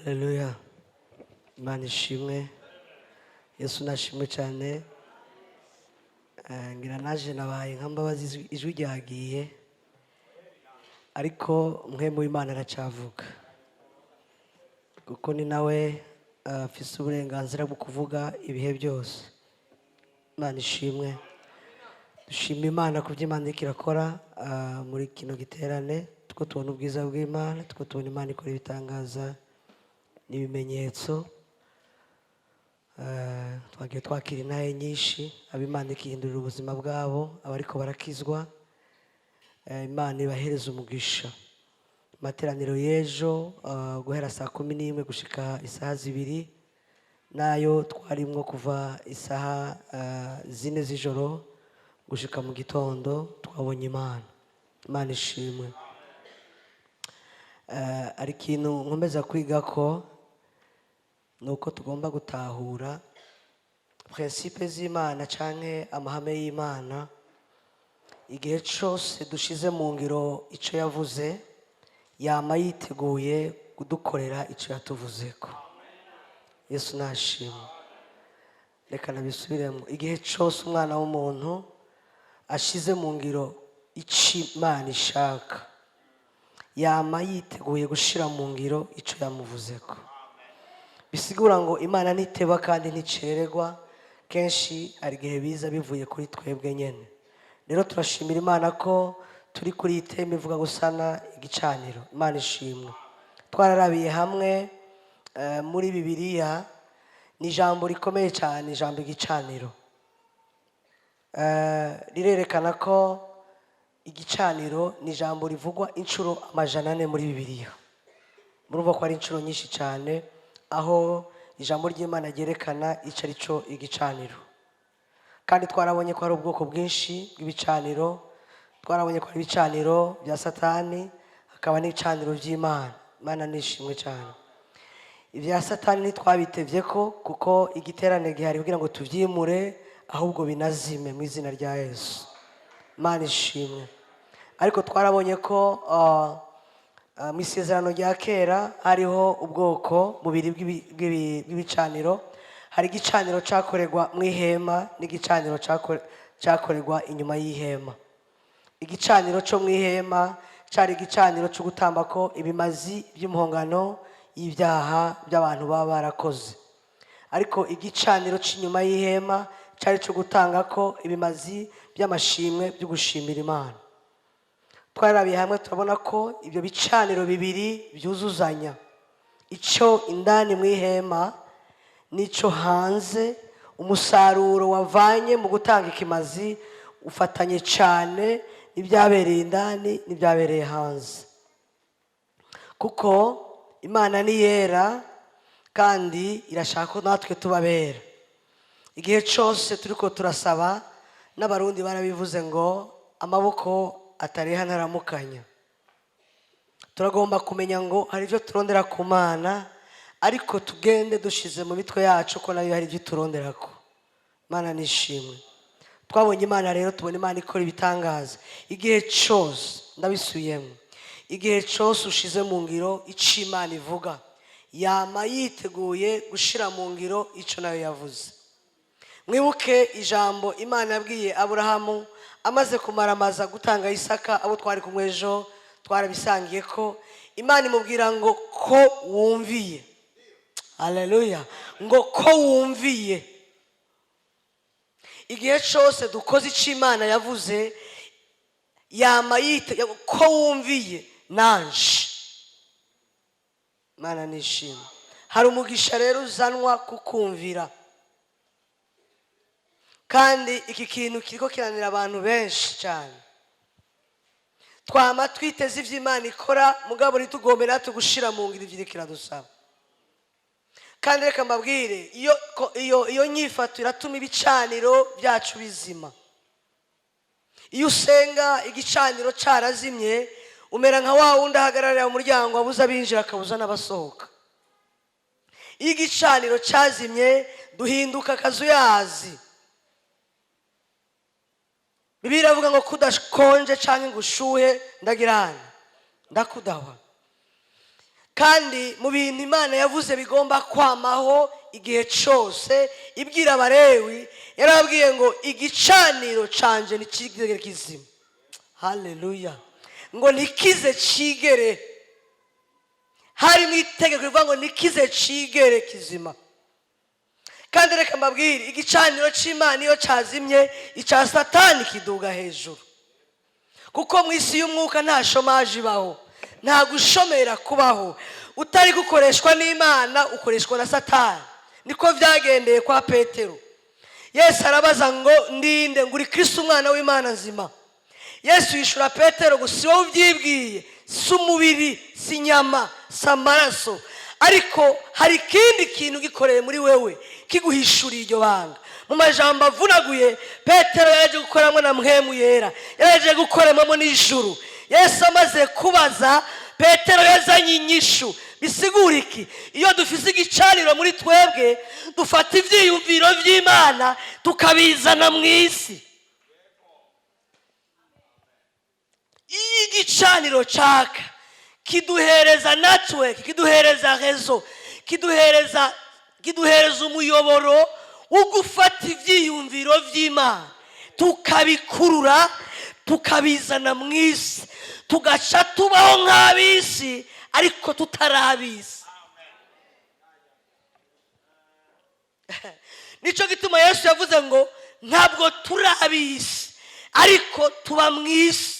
Haleluya. Imana ishimwe. Yesu nashimwe cyane. Ngira naje nabaye nkambabazi ijwi ryagiye. Ariko mwe mu Imana aracavuga. Kuko ni nawe afise uburenganzira bwo kuvuga ibihe byose. Imana ishimwe. Dushima Imana ku by'Imana irakora muri kino giterane. Tuko tubona ubwiza bw'Imana, tuko tubona Imana ikora ibitangaza n'ibimenyetso. Twagiye twakira intahe nyinshi, ab'Imana ikihindurira ubuzima bwabo, abariko barakizwa. Imana ibahereza umugisha. Materaniro y'ejo guhera saa 11 gushika isaha 2 nayo twarimwo kuva isaha 4 z'ijoro gushika mu gitondo. Twabonye Imana. Imana ishimwe. Ari ikintu nkomeza kwiga ko nuko tugomba gutahura principe z'Imana canke amahame y'Imana. Igihe cyose dushize mu ngiro ico yavuze, yama yiteguye kudukorera ico yatuvuzeko. Yesu nashimwe. Reka nabisubiremo. Igihe cyose umwana w'umuntu ashize mu ngiro ico Imana ishaka, yama yiteguye gushira mu ngiro ico yamuvuzeko. Bisigura ngo Imana niteba kandi nticererwa, kenshi ari gihe biza bivuye kuri twebwe nyene. Rero turashimira Imana ko turi kuri iteme ivuga gusana igicaniro. Imana ishimwe. Twararabiye hamwe muri Bibiliya, ni ijambo rikomeye cyane, ijambo igicaniro. Rirerekana ko igicaniro ni ijambo rivugwa inshuro 400 muri Bibiliya. Murumva ko ari inshuro nyinshi cyane aho ijambo ry'Imana ryerekana ico arico igicaniro. Kandi twarabonye ko hari ubwoko bwinshi bw'ibicaniro. Twarabonye ko ari ibicaniro bya Satani, hakaba n'ibicaniro by'Imana. Imana nishimwe cyane. Ibya Satani ntitwabitevye ko kuko igiterane gihari kugira ngo tuvyimure, ahubwo binazime mu izina rya Yesu. Imana ishimwe. Ariko twarabonye ko mu isezerano rya kera hariho ubwoko bubiri bw'ibicaniro. Hari igicaniro cyakorerwa mu ihema n'igicaniro cyakorerwa inyuma y'ihema. Igicaniro cyo mu ihema cyari igicaniro cyo gutambako ibimazi by'umuhongano y'ibyaha by'abantu baba barakoze. Ariko igicaniro cy'inyuma y'ihema cyari cyo gutangako ibimazi by'amashimwe byo gushimira Imana. Twarabiye hamwe turabona ko ibyo bicaniro bibiri byuzuzanya. Ico indani mu ihema nico hanze, umusaruro wavanye mu gutanga ikimazi ufatanye cyane n'ibyabereye indani n'ibyabereye hanze. Kuko Imana ni yera kandi irashaka ko natwe tubabera. Igihe cyose turiko turasaba, n'abarundi barabivuze ngo amaboko atareha ntaramukanya. Turagomba kumenya ngo hari ibyo turondera ku Mana, ariko tugende dushize mu mitwe yacu ko nayo hari ibyo turonderako. Imana nishimwe. Twabonye Imana rero, tubona Imana ikora ibitangaza. Igihe cyose ndabisuyemo, igihe cyose ushize mu ngiro ico Imana ivuga, yama yiteguye gushira mu ngiro ico nayo yavuze. Mwibuke ijambo Imana yabwiye Aburahamu amaze kumaramaza gutanga Isaka. Abo twari kumwe ejo twarabisangiye ko Imana imubwira ngo ko wumviye. Haleluya. Ngo ko wumviye. Igihe cyose dukoze ico Imana yavuze, yama ko wumviye nanje. Imana nishimwe. Hari umugisha rero uzanwa kukumvira. Kandi iki kintu kiriko kiranira abantu benshi cyane. Twama twiteze ivy'Imana ikora, mugabo ritugomera tugushira mu ngiro ivyo kiradusaba. Kandi reka mbabwire, iyo nyifato iratuma ibicaniro byacu bizima. Iyo usenga igicaniro carazimye, umera nka wa wundi ahagararira mu muryango abuza binjira akabuza n'abasohoka. Iyo igicaniro cazimye, duhinduka akazuyazi. Bibiliya ivuga ngo kudakonje canke ngo ushuhe ndagirana ndakudawa. kandi mu bintu imana yavuze bigomba kwamaho igihe cyose ibwira abalewi yarababwiye ngo igicaniro canje ntikigere kizima. Haleluya. Ngo ntikize cigere, hari mu itegeko rivuga ngo ntikize cigere kizima. Kandi reka mbabwire, igicaniro c'Imana iyo cazimye icya Satani kiduga hejuru, kuko mu isi y'umwuka nta shomaje ibaho, nta gushomera kubaho. Utari gukoreshwa n'Imana ukoreshwa na Satani. Niko vyagendeye kwa Petero. Yesu arabaza ngo ndinde, ngo uri Kristo umwana w'Imana nzima. Yesu yishura Petero ngo si wowe ubyibwiye, si umubiri, si inyama, si amaraso, ariko hari ikindi kintu gikoreye muri wewe kiguhishuriye iryo banga. Mu majambo avunaguye Petero yaje gukoramo na mpwemu yera, yaje gukoramo n'ijuru. Yesu amaze kubaza, Petero yazanye inyishu. Bisigura iki? Iyo dufise igicaniro muri twebwe, dufata ivyiyumviro vy'Imana tukabizana mu isi. Iyi gicaniro caka kiduhereza network, kiduhereza rezo, kiduhereza umuyoboro wo gufata ivyiyumviro vy'Imana tukabikurura tukabizana mu isi, tugaca tubaho nk'abisi ariko tutarabisi. Nico gituma Yesu yavuze ngo ntabwo turabisi ariko tuba mu isi.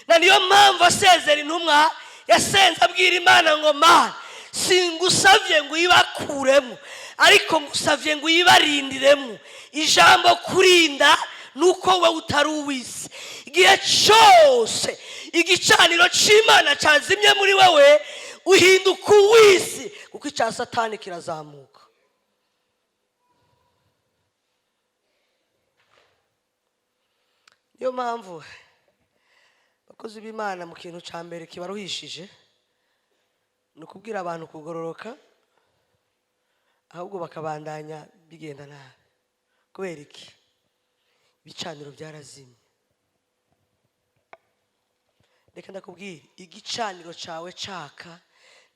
Na niyo mpamvu asezera intumwa yasenze abwira Imana ngo Mana, singusavye ngo ibakuremo, ariko ngusavye ngo ibarindiremo. Ijambo kurinda nuko we utari uwisi. Igihe cyose igicaniro c'Imana cazimye muri wewe, uhinduka uwisi, kuko icya Satani kirazamuka. Niyo mpamvu abakozi b'Imana mu kintu ca mbere kibaruhishije ni ukubwira abantu kugororoka, ahubwo bakabandanya bigenda nabi. Kubera iki? Ibicaniro byarazimye. Reka ndakubwira, igicaniro cawe caka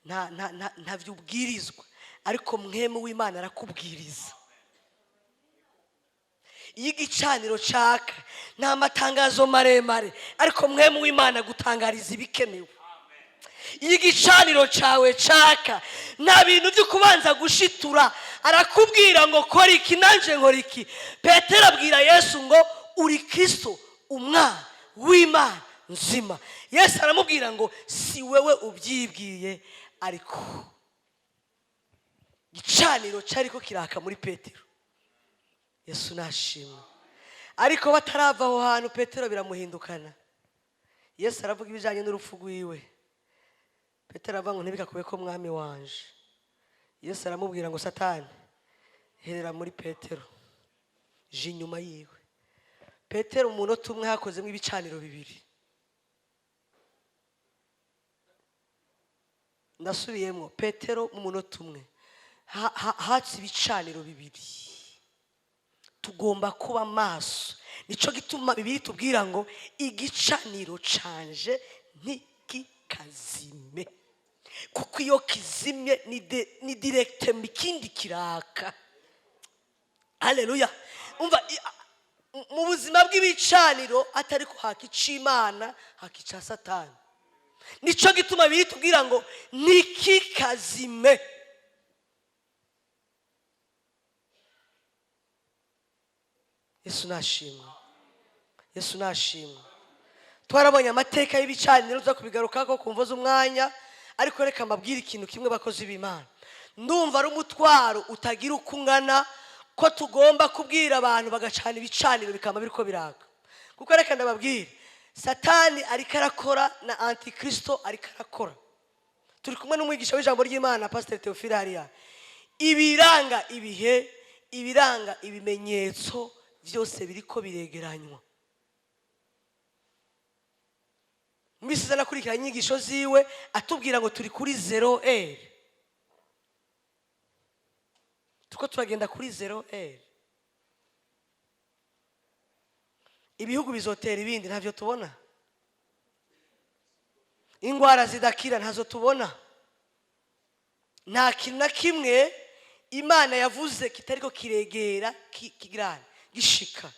nta vyubwirizwa, ariko mpwemu w'Imana arakubwiriza. Iyo igicaniro caka nta matangazo maremare, ariko mpwemu w'Imana gutangariza ibikenewe. Iyo igicaniro cawe caka nta bintu byo kubanza gushitura, arakubwira ngo kora iki nanje nkora iki. Petero abwira Yesu ngo uri Kristo umwana w'Imana nzima. Yesu aramubwira ngo si wewe ubyibwiye, ariko igicaniro cyariko kiraka muri Petero. Yesu nashimwe. Ariko batarava aho hantu Petero biramuhindukana. Yesu aravuga ibijanye n'urupfu rwiwe. Petero avuga ngo ntibikakube ko mwami wanje. Yesu aramubwira ngo Satani, herera muri Petero, je inyuma yiwe. Petero mu munota umwe hakozemo ibicaniro bibiri. Ndasubiyemo, Petero mu munota umwe hatsi ibicaniro bibiri. Tugomba kuba maso. Nico gituma Bibiliya tubwira ngo igicaniro canje ntikikazime, kuko iyo kizimye ni direct mu kindi kiraka. Haleluya. Umva, mu buzima bw'ibicaniro atari ko hakica Imana, hakica Satani. Nico gituma Bibiliya tubwira ngo ntikikazime. Yesu nashimwe. Yesu nashimwe. Twarabonye amateka y'ibicaniro zo kubigarukako kumva z'umwanya, ariko reka mbabwire ikintu kimwe bakozi b'Imana. Ndumva ari umutwaro utagira ukungana ko tugomba kubwira abantu bagacana ibicaniro bikama biriko biraka. Kuko reka ndababwire, Satani ariko arakora na Antikristo ariko arakora. Turi kumwe n'umwigisha w'ijambo ry'Imana Pastor Theophile hariya. Ibiranga ibihe, ibiranga ibimenyetso byose biriko biregeranywa. Mbisiza nakurikira inyigisho ziwe atubwira ngo turi kuri 0R. Tuko turagenda kuri 0R. Ibihugu bizotera ibindi ntavyo tubona. ingwara zidakira ntazo tubona. Nta kintu na kimwe Imana yavuze kitariko kiregera kigirana gishika.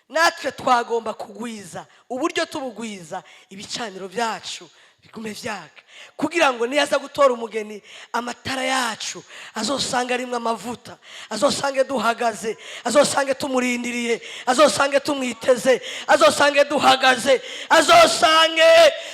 Natwe twagomba kugwiza uburyo tubugwiza ibicaniro byacu bigume vyaka, kugira ngo niyaza gutora umugeni amatara yacu azosanga arimwe amavuta, azosange duhagaze, azosange tumurindiriye, azosange tumwiteze, azosange duhagaze,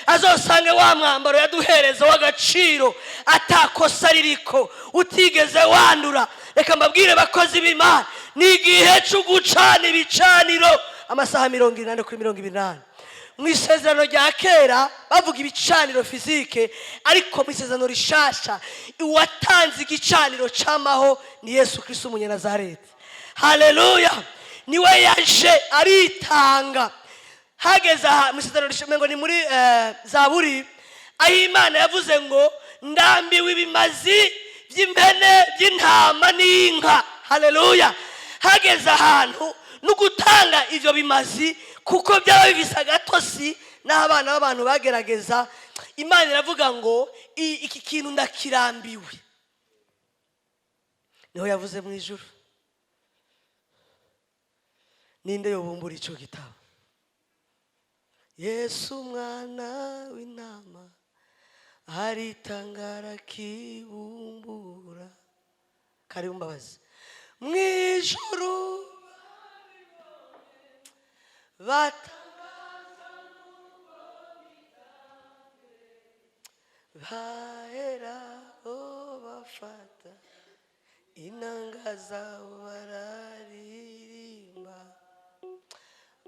azosange wa mwambaro yaduhereza w'agaciro atakosa ririko utigeze wandura. Reka mbabwire bakozi b'Imana, ni igihe cyo gucana ibicaniro amasaha 28 kuri 28. Mu isezerano rya kera bavuga ibicaniro fizike, ariko mu isezerano rishasha uwatanze igicaniro cyamaho ni Yesu Kristo umunyanazareti. Haleluya! Niwe yaje aritanga. Hageze mu isezerano rishemengo ni muri Zaburi, aho Imana yavuze ngo ndambiwe ibimazi by'impene by'intama n'inka. Haleluya! Hageze ahantu no gutanga ivyo bimazi, kuko byaba bivisa agatosi n'abana b'abantu bagerageza. Imana iravuga ngo iki kintu ndakirambiwe. Niho yavuze mu ijuru, ninde yobumbura ico gitabo? Yesu mwana w'intama aritangara kibumbura. Kari umbabazi mu ijuru batangaza bahera bafata inanga zabo bararirimba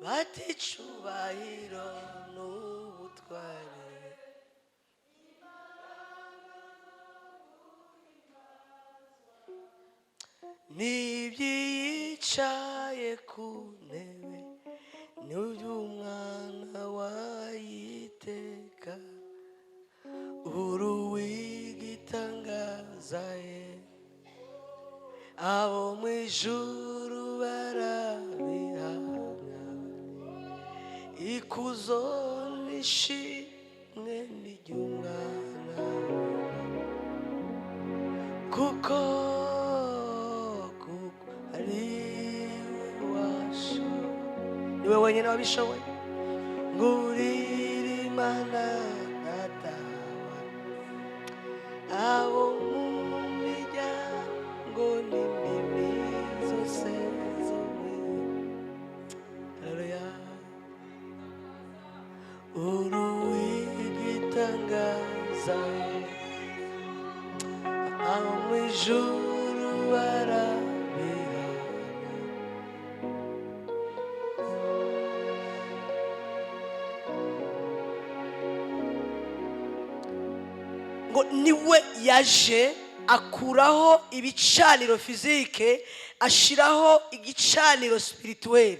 bati icubahiro n'ubutware n'ibyicaye ku ntebe n'uby'umwana wayiteka uruwigitangaza ye abo mu ijuru barabihamya ikuzo n'ishimwe n'iry'umwana kuko niwe wenyine wabishoboye. Ngurira Imana datawa abo mu miryango n'indimi zose zo haleluya uruwigitangaza abo mu ijuru barabihamya ngo niwe yaje akuraho ibicaniro fizike ashiraho igicaniro spirituel.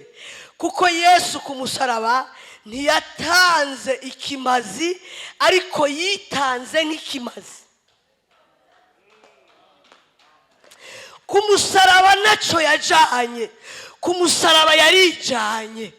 Kuko Yesu ku musaraba ntiyatanze ikimazi, ariko yitanze nk'ikimazi. Ku musaraba naco yajanye, ku musaraba yarijanye,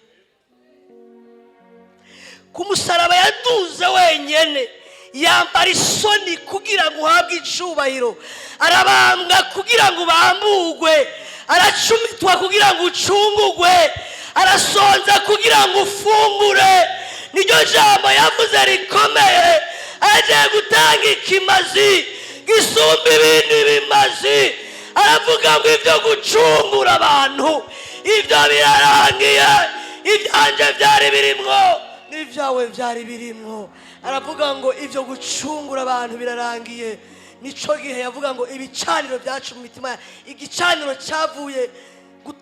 ku musaraba yaduze wenyene, yambara isoni kugira ngo uhabwe icubahiro, arabambwa kugira ngo bambugwe, aracumitwa kugira ngo ucungugwe, arasonza kugira ngo ufungure. Niryo jambo yavuze rikomeye, agiye gutanga ikimazi gisumba ibindi bimazi. Aravuga ngo ibyo gucungura abantu ibyo birarangiye, ibyanje byari birimwo n'ibyawe byari birimwo. Aravuga ngo ibyo gucungura abantu birarangiye. Nico gihe yavuga ngo ibicaniro byacu mu mitima, igicaniro cyavuye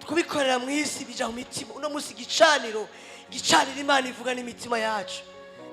kubikorera mu isi bija mu mitima. Uno musi igicaniro Imana ivuga n'imitima yacu.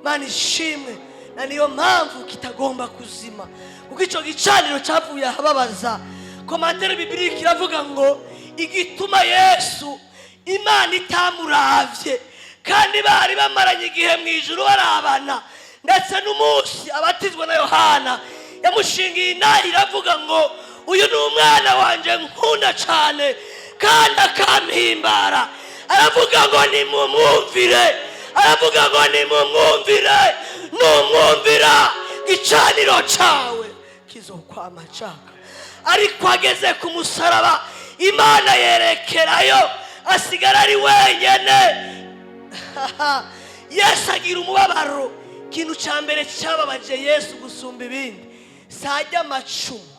Imana ishimwe, na niyo mpamvu kitagomba kuzima, kuko ico gicaniro cyavuye ahababaza. Komantere Bibiliya kiravuga ngo igituma Yesu Imana itamuravye kandi bari bamaranye igihe mu ijuru barabana, ndetse n'umunsi abatizwa na Yohana yamushingiye inaha iravuga ngo uyu ni umwana wanje nkunda cyane kandi akampimbara. Aravuga ngo nimumwumvire, aravuga ngo nimumwumvire. numwumvira igicaniro cawe kizokwama caka. Ariko ageze ku musaraba Imana yerekerayo asigara ari wenyene. Yesu agira umubabaro. Ikintu cya mbere cyababaje Yesu gusumba ibindi sajya amacumu,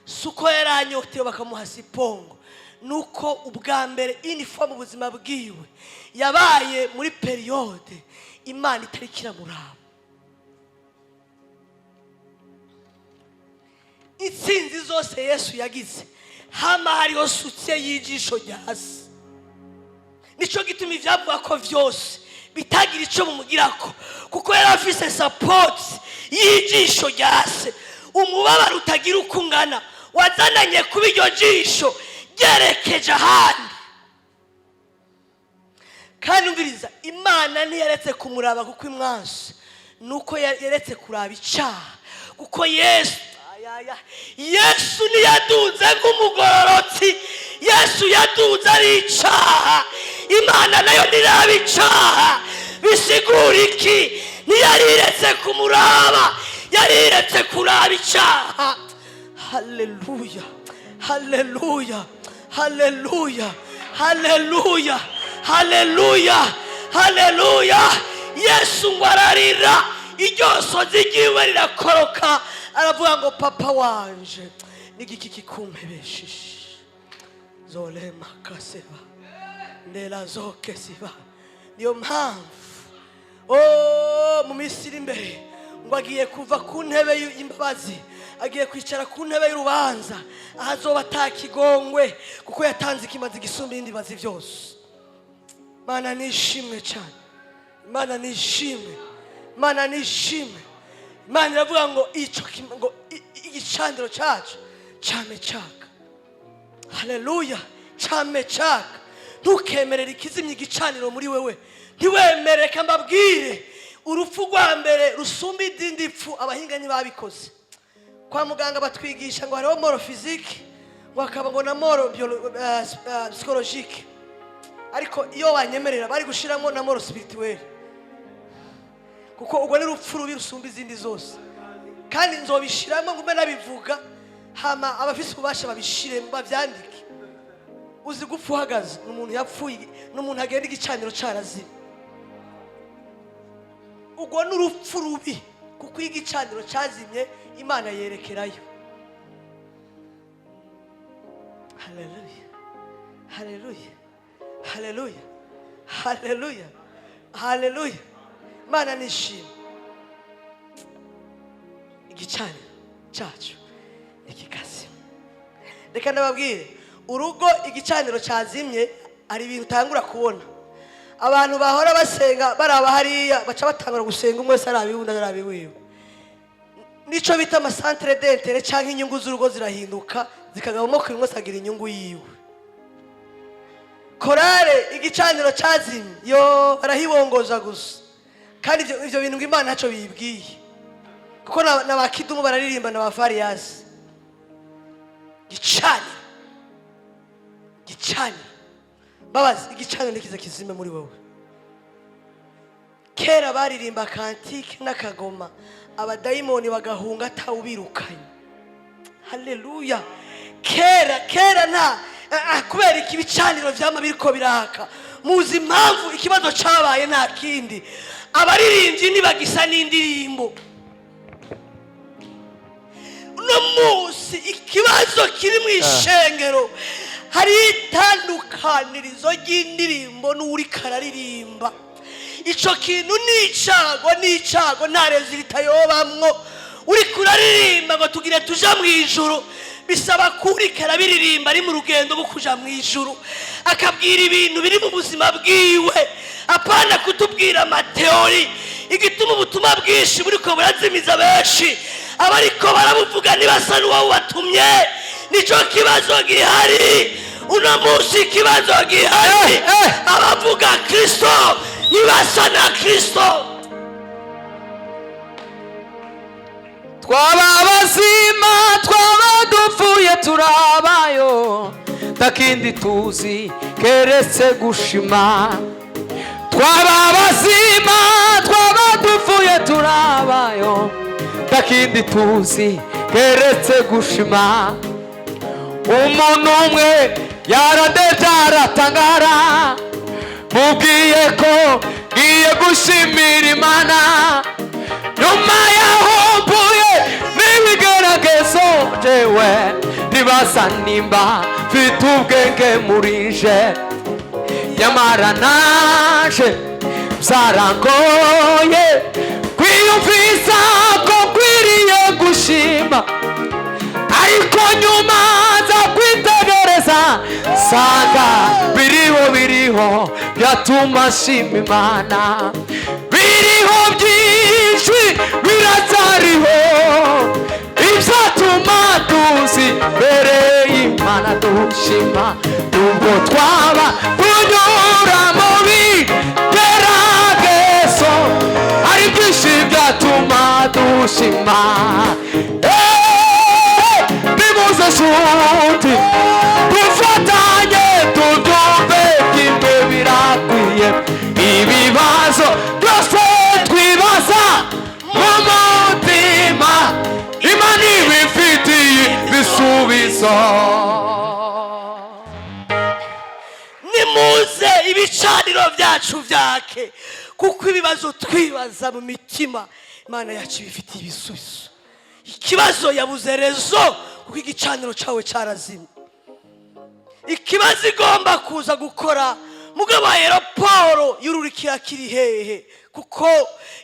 suko yaranyotewe bakamuha sipongo, nuko ubwa mbere inifa mu buzima bwiwe yabaye muri periode Imana itari kiramuraba. Itsinzi zose Yesu yagize hama hariho sutye y'ijisho ryasi. Nico gituma ivyavuga ko vyose bitagira ico mumugirako, kuko yari afise support y'ijisho ryase. Umubabaro utagira ukungana wazananye kuba iryo jisho ryerekeje ahandi. Kandi umviriza, Imana ntiyaretse kumuraba kuko imwansi, nuko yaretse kuraba icaha. Kuko Yesu ntiyaduze nk'umugororotsi, Yesu yaduze ari icaha. Imana nayo ntiraba icaha. Bisigura iki? Ntiyariretse kumuraba, yariretse kuraba icaha. Haleluya, haleluya, haleluya, haleluya, haleluya, haleluya. Yesu ngo ararira, iryo sozi ryiwe rirakoroka, aravuga ngo papa wanje nigiki kikumpebeshishe zolema kaseba ndela zoke siba. Niyo mpamvu mu Misiri imbere ngo agiye kuva ku ntebe y'imbabazi, agiye kwicara ku ntebe y'urubanza, ahazoba atakigongwe kuko yatanze ikimazi gisumba ibindi bimazi byose. Mana nishimwe cyane, Mana nishimwe, Mana nishimwe. Imana iravuga ngo igicaniro cyacu cyame cyaka. Haleluya, cyame cyaka. Ntukemerere ikizimya igicaniro muri wewe. Ntiwemere, reka mbabwire, urupfu rwa mbere rusumba izindi mpfu abahinganyi babikoze. Kwa muganga batwigisha ngo hariho moro physique, ngo hakaba ngo na moro psychologique. Ariko iyo banyemerera bari gushiramo na moro spirituelle, kuko ubwo ni urupfu rubi rusumba izindi zose. Kandi nzobishiramo ngume nabivuga, hama abafise ububasha babishire bavyandike. Uzi gupfa uhagaze n'umuntu yapfuye, n'umuntu agenda igicaniro carazima. Ubwo ni urupfu rubi, kuko igicaniro cazimye Imana yerekerayo. Haleluya, haleluya, haleluya, haleluya, haleluya. Imana nishimwe. Igicaniro cyacu ikikazima. Reka ndababwire, urugo igicaniro cyazimye ari ibintu utangura kubona. Abantu bahora basenga baraba hariya baca batangura gusenga, umwe wese arabi wundi arabi wiwe. Nico bita ama centre d'intérêt cyangwa inyungu z'urugo zirahinduka zikagabamo ko umwe asagira inyungu yiwe. Korale igicaniro cyazimye yo barahibongoza gusa. Kandi ivyo bintu Imana ntaco bibwiye, kuko n'abakidumu bararirimba n'abafariyasi. Gicaniro babazi, igicaniro nikiza kizime muri wowe. Kera baririmba kantike n'akagoma, abadayimoni bagahunga atawubirukanye. Haleluya. Kera nta kubera ikibicaniro vyama biriko biraka. Muzi impamvu ikibazo cabaye nta kindi, abaririmbyi nibagisa n'indirimbo. Uno munsi ikibazo kiri mu ishengero, hari itandukanirizo ry'indirimbo n'uri kararirimba. Ico kintu n'icago nta resulta yobamwo. Uri kuraririmba ngo tugire tuja mu ijuru, bisaba kuri karabiririmba ari mu rugendo rwo kuja mu ijuru, akabwira ibintu biri mu buzima bwiwe, apana kutubwira amateori. Igituma ubutumwa bwinshi buriko burazimiza benshi, abariko barabuvuga nibasa n'uwo watumye. Nico kibazo gihari uno munsi, kibazo gihari. Abavuga Kristo nibasa na Kristo. Twaba bazima twaba dupfuye turabayo, takindi tuzi keretse gushima. Twaba bazima twaba dupfuye turabayo ntakindi tuzi keretse gushima. Umuntu umwe yaradeje aratangara, mubwiye ko ngiye gushimira Imana nyuma yaho mvuye n'ibigeragezo. Jewe ntibasa nimba mfite ubwenge muri je, nyamara naje byarangoye kwiyumvisa ko nkwiriye gushima, ariko nyuma za kwitegereza sanga biriho byatuma nshima Imana. Biriho byinshi biracyariho ibyatuma tuzi mbere y'Imana dushima. Nubwo twaba tunyura mu bigeragezo, hari byinshi byatuma dushima. Nimuze nshuti dufatanye tubyumve kimwe birakwiye, ibibazo byose twibaza mu mutima Imana ibifitiye ibisubizo. Nimuze ibicaniro byacu byake, kuko ibibazo twibaza mu mitima Imana yacu ibifitiye ibisubizo. Ikibazo yabuze rezo kuko igicaniro cyawe cyarazimye. Ikibazo igomba kuza gukora mugabo aeroporo y'ururikira kiri hehe, kuko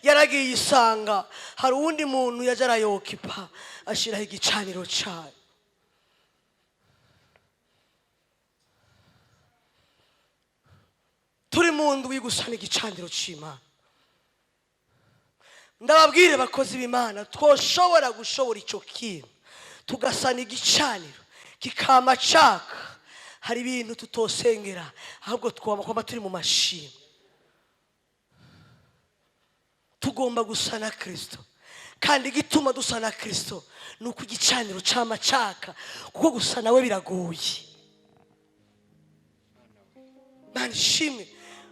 yaragiye isanga hari uwundi muntu yaje arayokipa ashiraho igicaniro cyawe. Turi mu ndwi gusana igicaniro cy'Imana. Ndababwire bakozi b'Imana, twoshobora gushobora icyo kintu tugasana igicaniro kikama caka, hari ibintu tutosengera ahubwo twaba turi mu mashini. Tugomba gusana Kristo, kandi igituma dusana Kristo nuko igicaniro cyama caka, kuko gusana we biragoye. Manishimwe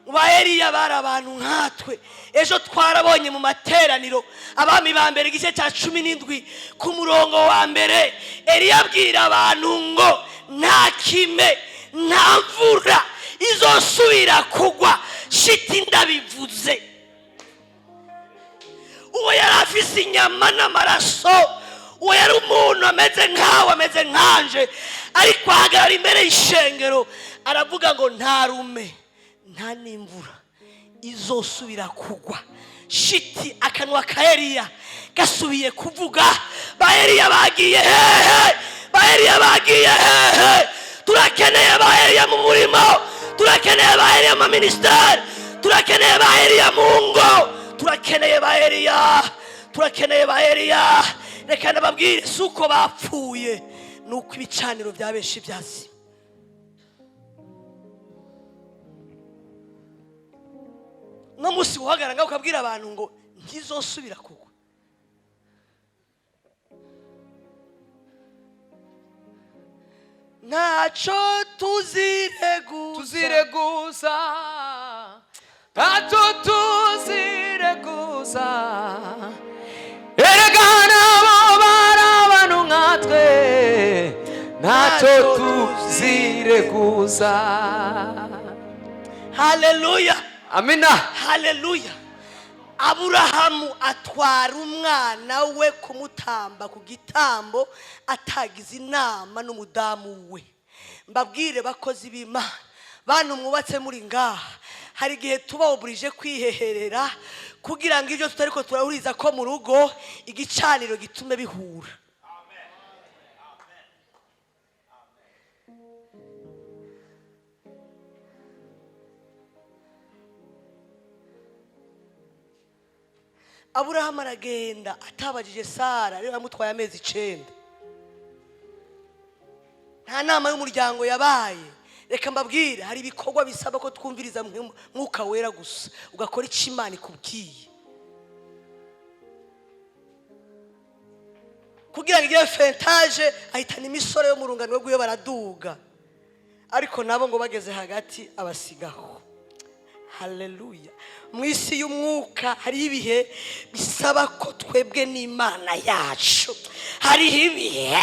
wa Eliya bari abantu nkatwe. Ejo twarabonye mu materaniro abami ba mbere igice cya 17 ku murongo wa mbere, Eliya abwira abantu ngo nta kime nta mvura izosubira kugwa shiti ndabivuze. Uwo yari afise inyama n'amaraso, uwo yari umuntu ameze nkawe ameze nkanje, ariko ahagarara imbere y'ishengero aravuga ngo nta rume nta n'imvura izosubira kugwa shiti. Akanwa ka Eliya gasubiye kuvuga. Ba Eliya bagiye hehe, ba Eliya bagiye hehe. Turakeneye ba Eliya mu murimo, turakeneye ba Eliya mu ministeri, turakeneye ba Eliya mu ngo, turakeneye ba Eliya, turakeneye ba Eliya. Reka ndababwire suko bapfuye nuko ibicaniro bya benshi byazi. No musi uhagaranga ukabwira abantu ngo ntizosubira kugwa. Nacho tuzireguza, Tacho tuzireguza, eregana bo barabanu nkatwe, nacho tuzireguza. Haleluya, amina, haleluya. Aburahamu atwara umwana we kumutamba ku gitambo atagize inama n'umudamu we. Mbabwire bakozi b'Imana, bantu mwubatse muri ngaha, hari igihe tuba oburije kwiheherera kugira ngo ibyo tutariko turahuriza ko mu rugo igicaniro gitume bihura. Aburahamu aragenda atabajije Sara, rero amutwaye amezi 9. Nta nama y'umuryango yabaye. Reka mbabwire, hari ibikorwa bisaba ko twumviriza mwuka wera gusa, ugakora icyo Imana ikubwiye. Kugira ngo igihe fentage ahitana imisoro yo mu rungano rw'iyo baraduga, ariko nabo ngo bageze hagati abasigaho. haleluya. Mu isi y'umwuka hariho ibihe bisaba ko twebwe n'Imana yacu, hariho ibihe,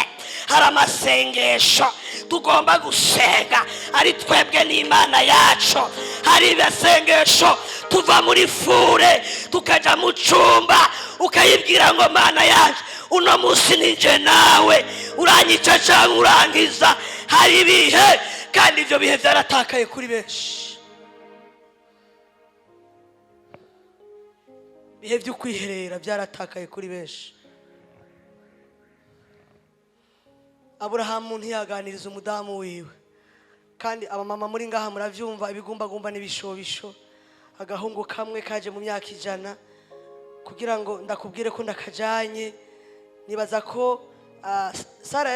hari amasengesho tugomba gusenga ari twebwe n'Imana yacu. Hari ibisengesho tuva muri fure tukaja mu cumba ukayibwira ngo Mana yacu uno munsi nije nawe, uranyica cyangwa urangiza. Hari ibihe, kandi ibyo bihe byaratakaye kuri benshi. Bihe byo kwiherera byaratakaye kuri benshi. Aburahamu ntiyaganiriza umudamu wiwe, kandi abamama muri ngaha muravyumva, ibigumbagumba n'ibishobisho. Agahungu kamwe kaje mu myaka 100 kugira ngo ndakubwire ko ndakajanye. Nibaza ko Sara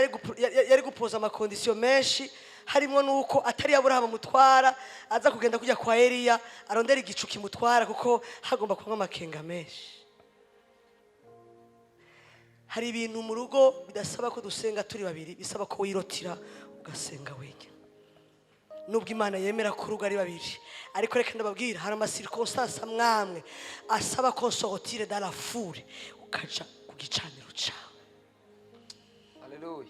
yari gupoza amakondisiyo menshi, harimo nuko atari Aburahamu mutwara aza kugenda kujya kwa Eliya arondera igicu kimutwara, kuko hagomba kuba amakenga menshi. Hari ibintu mu rugo bidasaba ko dusenga turi babiri, bisaba ko wirotira ugasenga wenyine. Nubwo Imana yemera ko urugo ari babiri, ariko reka ndababwira, hari amasirkonstansi amwamwe asaba ko sorotire dans la foule, ukaja ku gicaniro cyawe. Haleluya.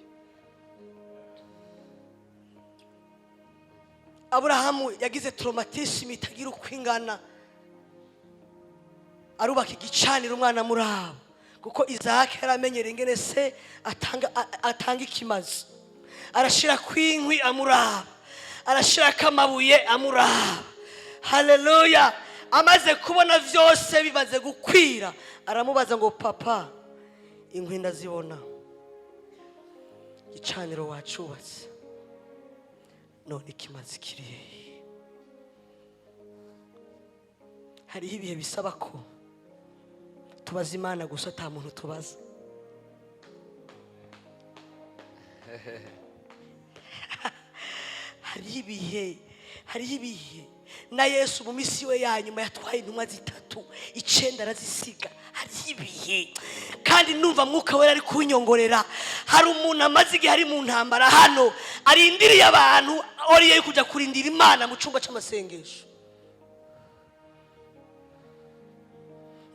Aburahamu yagize traumatisme itagira uko ingana, arubaka igicaniro umwana murabo, kuko Isaac yaramenyera ingene se atanga ikimazi. Arashira kwinkwi amuraba, arashira kamabuye amuraba. Haleluya. Amaze kubona vyose bibaze gukwira, aramubaza ngo papa, inkwi ndazibona, igicaniro wacubatse, none ikimazi kirihe? Hariho ibihe bisaba ko tubaza Imana gusa, ata muntu tubaza. Hariho ibihe na Yesu mu misi we ya nyuma yatwaye intumwa 3, 9 arazisiga. Hariho ibihe, kandi numva mwuka wera ari kunyongorera. Hari umuntu amaze igihe ari mu ntambara hano, arindiriye abantu oriye kujya kurindira Imana mu cyumba cy'amasengesho,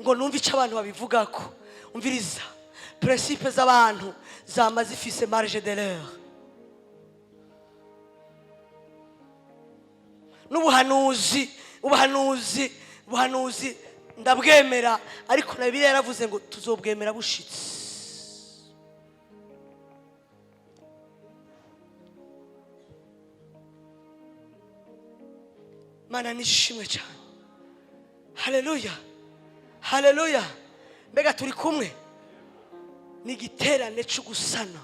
ngo numva icyo abantu babivuga ko. Umviriza, principe z'abantu zama zifise marge d'erreur. Ubuhanuzi ndabwemera, ariko na Bibiliya yaravuze ngo tuzobwemera bushitse. Mana nishimwe cyane. Haleluya, haleluya. Mbega turi kumwe? Ni igiterane cyo gusana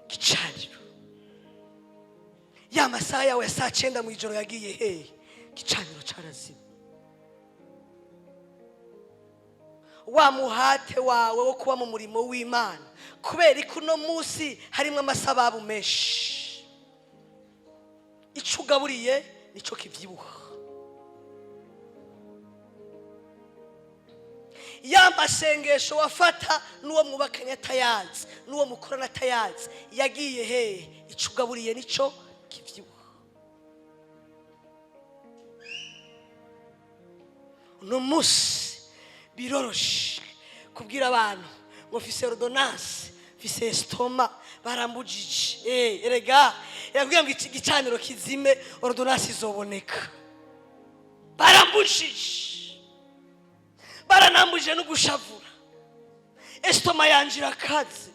gicaniro. Ya masaha yawe saa 9 mu ijoro yagiye hehe? Gicaniro carazima. Wa muhate wawe wo kuba mu murimo w'Imana, kubera ikuno munsi harimo amasababu menshi. Icugaburiye nico kivyibuha. Ya masengesho wafata nuwo mwubakanye atayazi, nuwo mukorana atayazi, yagiye hehe? Icugaburiye nico kivyibuha. Uno munsi biroroshe kubwira abantu ngo mfise ordonnance, mfise estoma, barambujije. Erega yabwiye ngo igicaniro kizime, ordonnance izoboneka. Barambujije, baranambuje no gushavura. Estoma yanje irakaze,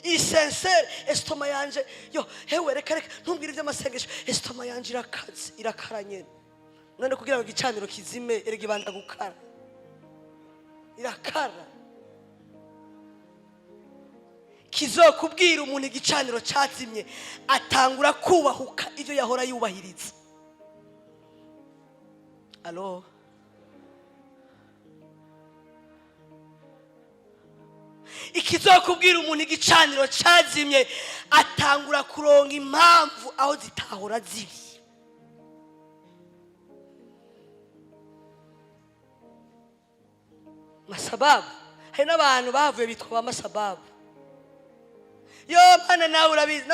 isincere estoma yanje, yo hewe reka ntumbwire iby'amasengesho. Estoma yanje irakaze, irakaranye. None kugira ngo igicaniro kizime, erega ibanda gukara, irakara. Kizokubwira umuntu igicaniro cyazimye, atangura kubahuka ivyo yahora yubahiriza. Alo, ikizokubwira umuntu igicaniro cyazimye, atangura kuronga impamvu aho zitahora ziri. Masababu, hari n'abantu bavuye bitwa ba masababu. yo mana nawe urabizi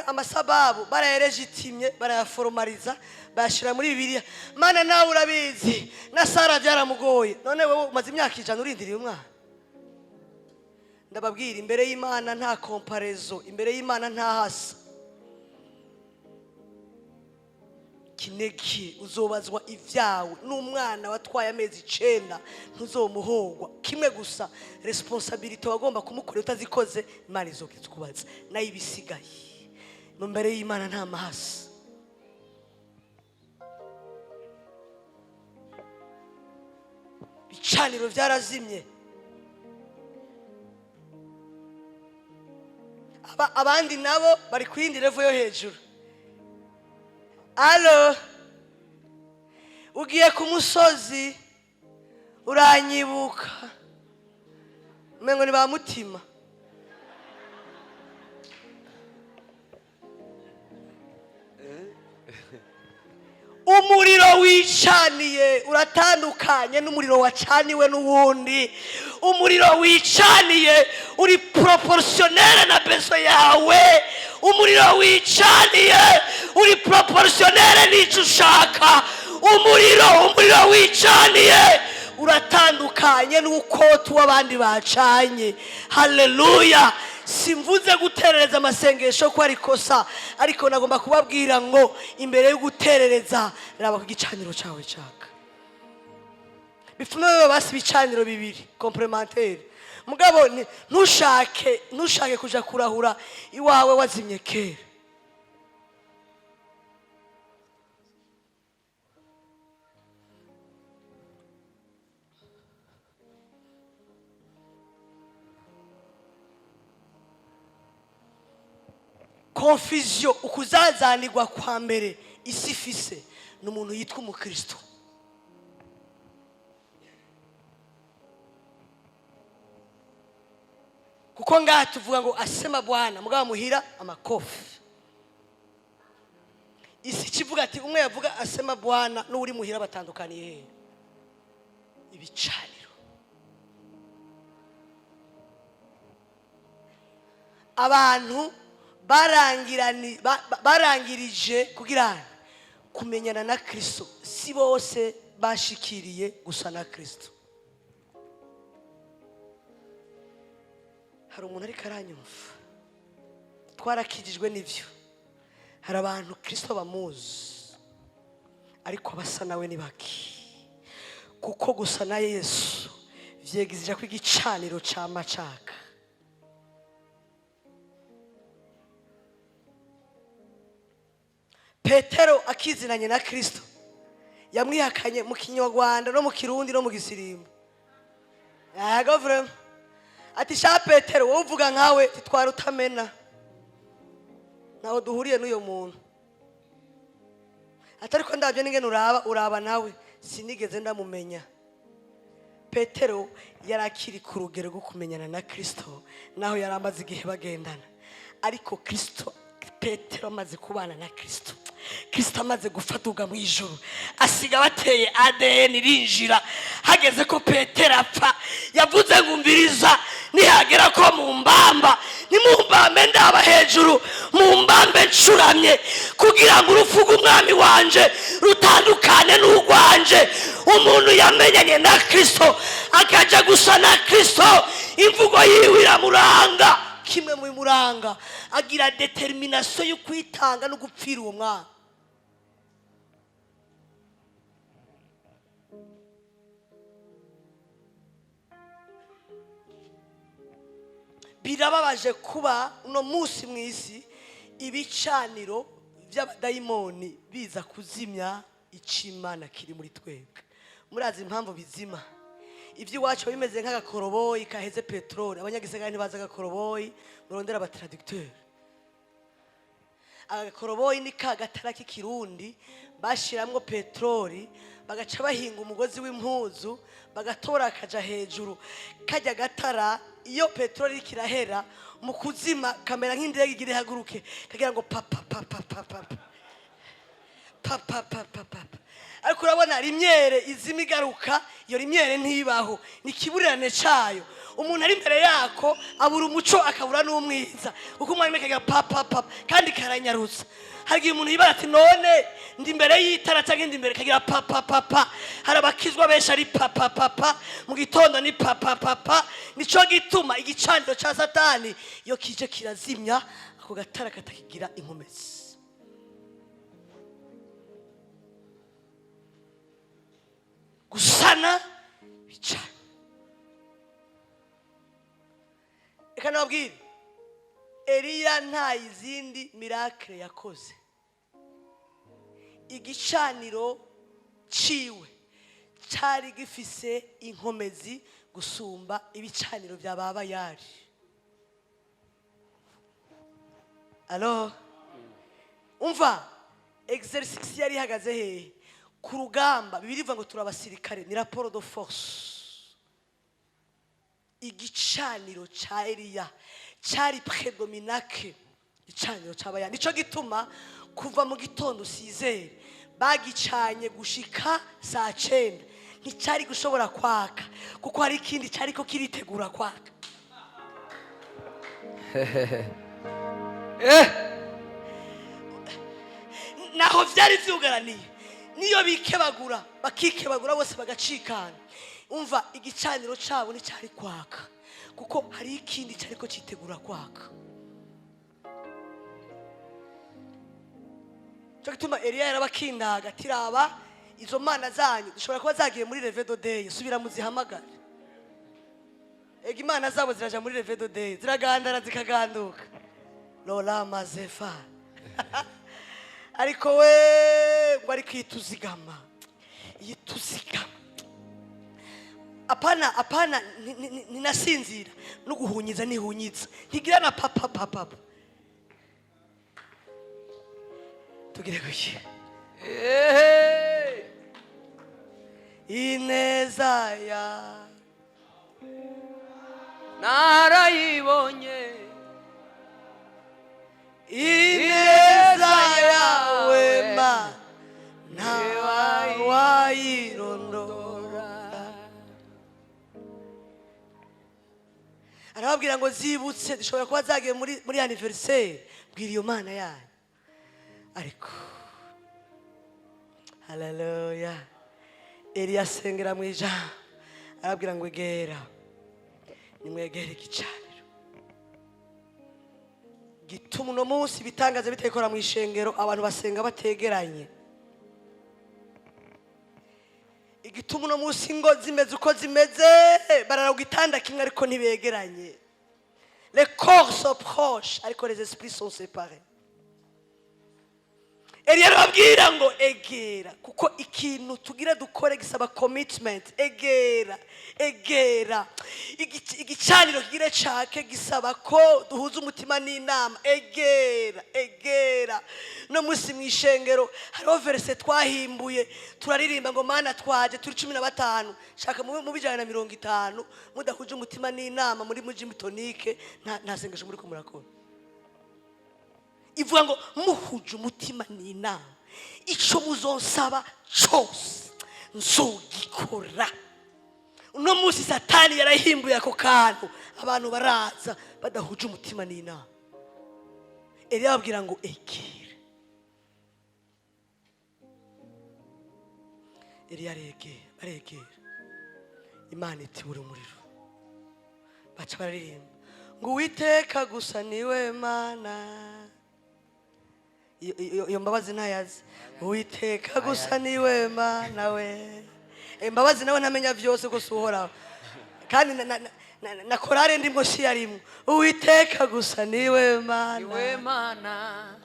amasababu barayaregitimye barayaforomariza bayashira muri Bibiliya. Mana nawe urabizi na Sara byaramugoye, none wowe umaze imyaka 100 urindiriye umwana. Ndababwira imbere y'Imana nta comparezo, imbere y'Imana nta hasa. Kineki uzobazwa ivyawe n'umwana watwaye amezi 9 ntuzomuhogwa. Kimwe gusa responsibility wagomba kumukorera utazikoze Imana izokikubaza nayo ibisigaye. Mu mbere y'Imana nta mahasa. Bicaniro byarazimye. Abandi nabo bari kwindi level yo hejuru. Alo, ugiye ku musozi uranyibuka, umengo ni ba mutima. Umuriro wicaniye uratandukanye n'umuriro wacaniwe n'uwundi. Umuriro wicaniye uri proportionnel na beso yawe. Umuriro wicaniye uri proportionnel n'icyo ushaka. Umuriro wicaniye uratandukanye n'uko tuwabandi bacanye. Haleluya. Simvuze guterereza amasengesho ko ari kosa, ariko nagomba kubabwira ngo imbere yo guterereza raba ku gicaniro cyawe cyaka. Bifume basi bicaniro bibiri complementaire. Mugabo ntushake kuja kurahura iwawe wazimye kera. Confusion ukuzazanirwa kwa mbere isi ifise n'umuntu yitwa umukristo. Kuko ngaha tuvuga ngo asema Bwana mugabo muhira amakofi. Isi kivuga ati umwe yavuga asema Bwana n'uri muhira batandukaniye. Ibicaniro. Abantu barangirije kugira kumenyana na Kristo. Si bose bashikiriye gusa na Kristo. Hari umuntu ariko aranyumva. Twarakijijwe n'ivyo. Hari abantu Kristo bamuzi ariko abasa nawe ni baki. Kuko gusa na Yesu vyegizije ko igicaniro ca macaka. Petero akizinanye na Kristo yamwihakanye mu Kinyarwanda no mu Kirundi no mu Gisirimbo. Yego vraiment. Ati sha Petero wowe uvuga nkawe titwara utamena. Naho duhuriye n'uyo muntu. Atari ko ndabye n'ingene uraba nawe sinigeze ndamumenya. Petero yarakiri ku rugero rwo kumenyana na Kristo naho yaramaze igihe bagendana. Ariko Petero amaze kubana na Kristo. Kristo amaze gufatuga mu ijuru asiga bateye ADN irinjira. Hageze ko Petero apfa yavuze ngumviriza nihagera ko mumbamba nimumbambe ndaba hejuru mumbambe ncuramye kugira ngo urufu rw'umwami wanje rutandukane n'urwanje. Umuntu yamenyanye na Kristo akaja gusa na Kristo imvugo yiwe iramuranga. Kimwe mu muranga agira determination yo kwitanga no gupfira uwo mwana. Birababaje kuba uno munsi mwisi ibicaniro by'abadayimoni biza kuzimya icimana kiri muri twebwe. Murazi impamvu bizima. Ivyo wacu bimeze nk'agakoroboyi kaheze petrol. Abanyagisagara ntibaza agakoroboyi murondera aba traducteur. Agakoroboyi ni ka gatara k'ikirundi bashiramwo petroli bagaca bahinga umugozi w'impuzu bagatora akaja hejuru. Kajya gatara iyo petroli kirahera mu kuzima kamera nk'indege igire haguruke kagira ngo papa ariko urabona rimyere izima igaruka, iyo rimyere ntibaho, ni ikiburirane cyayo. Umuntu ari imbere yako abura umuco akabura n'umwiza, kuko umwanya kaga papa papa kandi karanyarutsa. Hari umuntu yibara ati none ndi imbere y'itara cyangwa ndi imbere kagira papa papa. Hari abakizwa benshi ari papa papa, mu gitondo ni papa papa. Nico gituma igicaniro cya Satani iyo kije kirazimya, ako gatara katakigira inkomezi. Gusana bicara. Reka nababwire, Eliya nta izindi miracle yakoze. Igicaniro ciwe cyari gifise inkomezi gusumba ibicaniro bya baba yari. Alors, umva exercice yari hagaze he ku rugamba. Bibiri bivuga ngo turabasirikare, ni rapport de force. Igicaniro cha Eliya cyari predominake igicaniro cy'abayani. Nico gituma kuva mu gitondo usizere bagicanye gushika saa 9 nticyari gushobora kwaka, kuko hari ikindi cyari ko kiritegura kwaka. Naho vyari vyugaraniye, niyo bikebagura bakikebagura bose bagacikana. Umva igicaniro cyabo ni cyari kwaka, kuko hari ikindi cyari ko citegura kwaka. Cyo gituma Eliya yarabakindaga tiraba izo mana zanyu dushobora kuba zagiye muri Revedo Day, subira muzihamagara. Ega imana zabo ziraja muri Revedo Day, ziragandara zikaganduka. Lola mazefa. Ariko we ngo ari kwituzigama. Yituzigama. Apana ninasinzira no guhunyiza nihunyiza. Ntigira na papa papa. Tugire gushye. Ineza ya narayibonye, ineza yawe ma ntawayirondora. Arababwira ngo zibutse dushobora kuba zagiye muri anniversaire, bwira iyo mana yanyu. Ariko haleluya, Eliya asengera mu ijambo, arabwira ngo egera, nimwegere igicaniro. Gituma uno munsi bitangaza bitekora mu ishengero abantu basenga bategeranye. Igituma uno munsi ngo zimeze uko zimeze, barara ku gitanda kimwe ariko ntibegeranye. Les corps sont proches ariko les esprits sont séparés. Eliya arababwira ngo egera, kuko ikintu tugira dukore gisaba commitment. Egera igicaniro kigire cake gisaba ko duhuza umutima n'inama. Egera no musi mwishengero hariho verse twahimbuye turaririmba ngo mana twaje turi 15 shaka mu bijana na 50 mudahuje umutima n'inama muri mujimitonike nta sengesho muri ko murakora. Ivuga ngo muhuje umutima n'inama, ico muzonsaba cyose nzogikora. Uno munsi Satani yarahimbuye ako kantu, abantu baraza badahuje umutima n'inama. Eliya ababwira ngo egera. Eliya aregera, Imana iti uri umuriro. Baca baririmba ngo Uwiteka gusa niwe Mana. Iyo mbabazi ntayazi. Uwiteka gusa niwe Mana we. Mbabazi nawe ntamenya byose ko suhoraho. Kandi na korale ndimo shiyarimo. Uwiteka gusa niwe Mana. niwe Mana.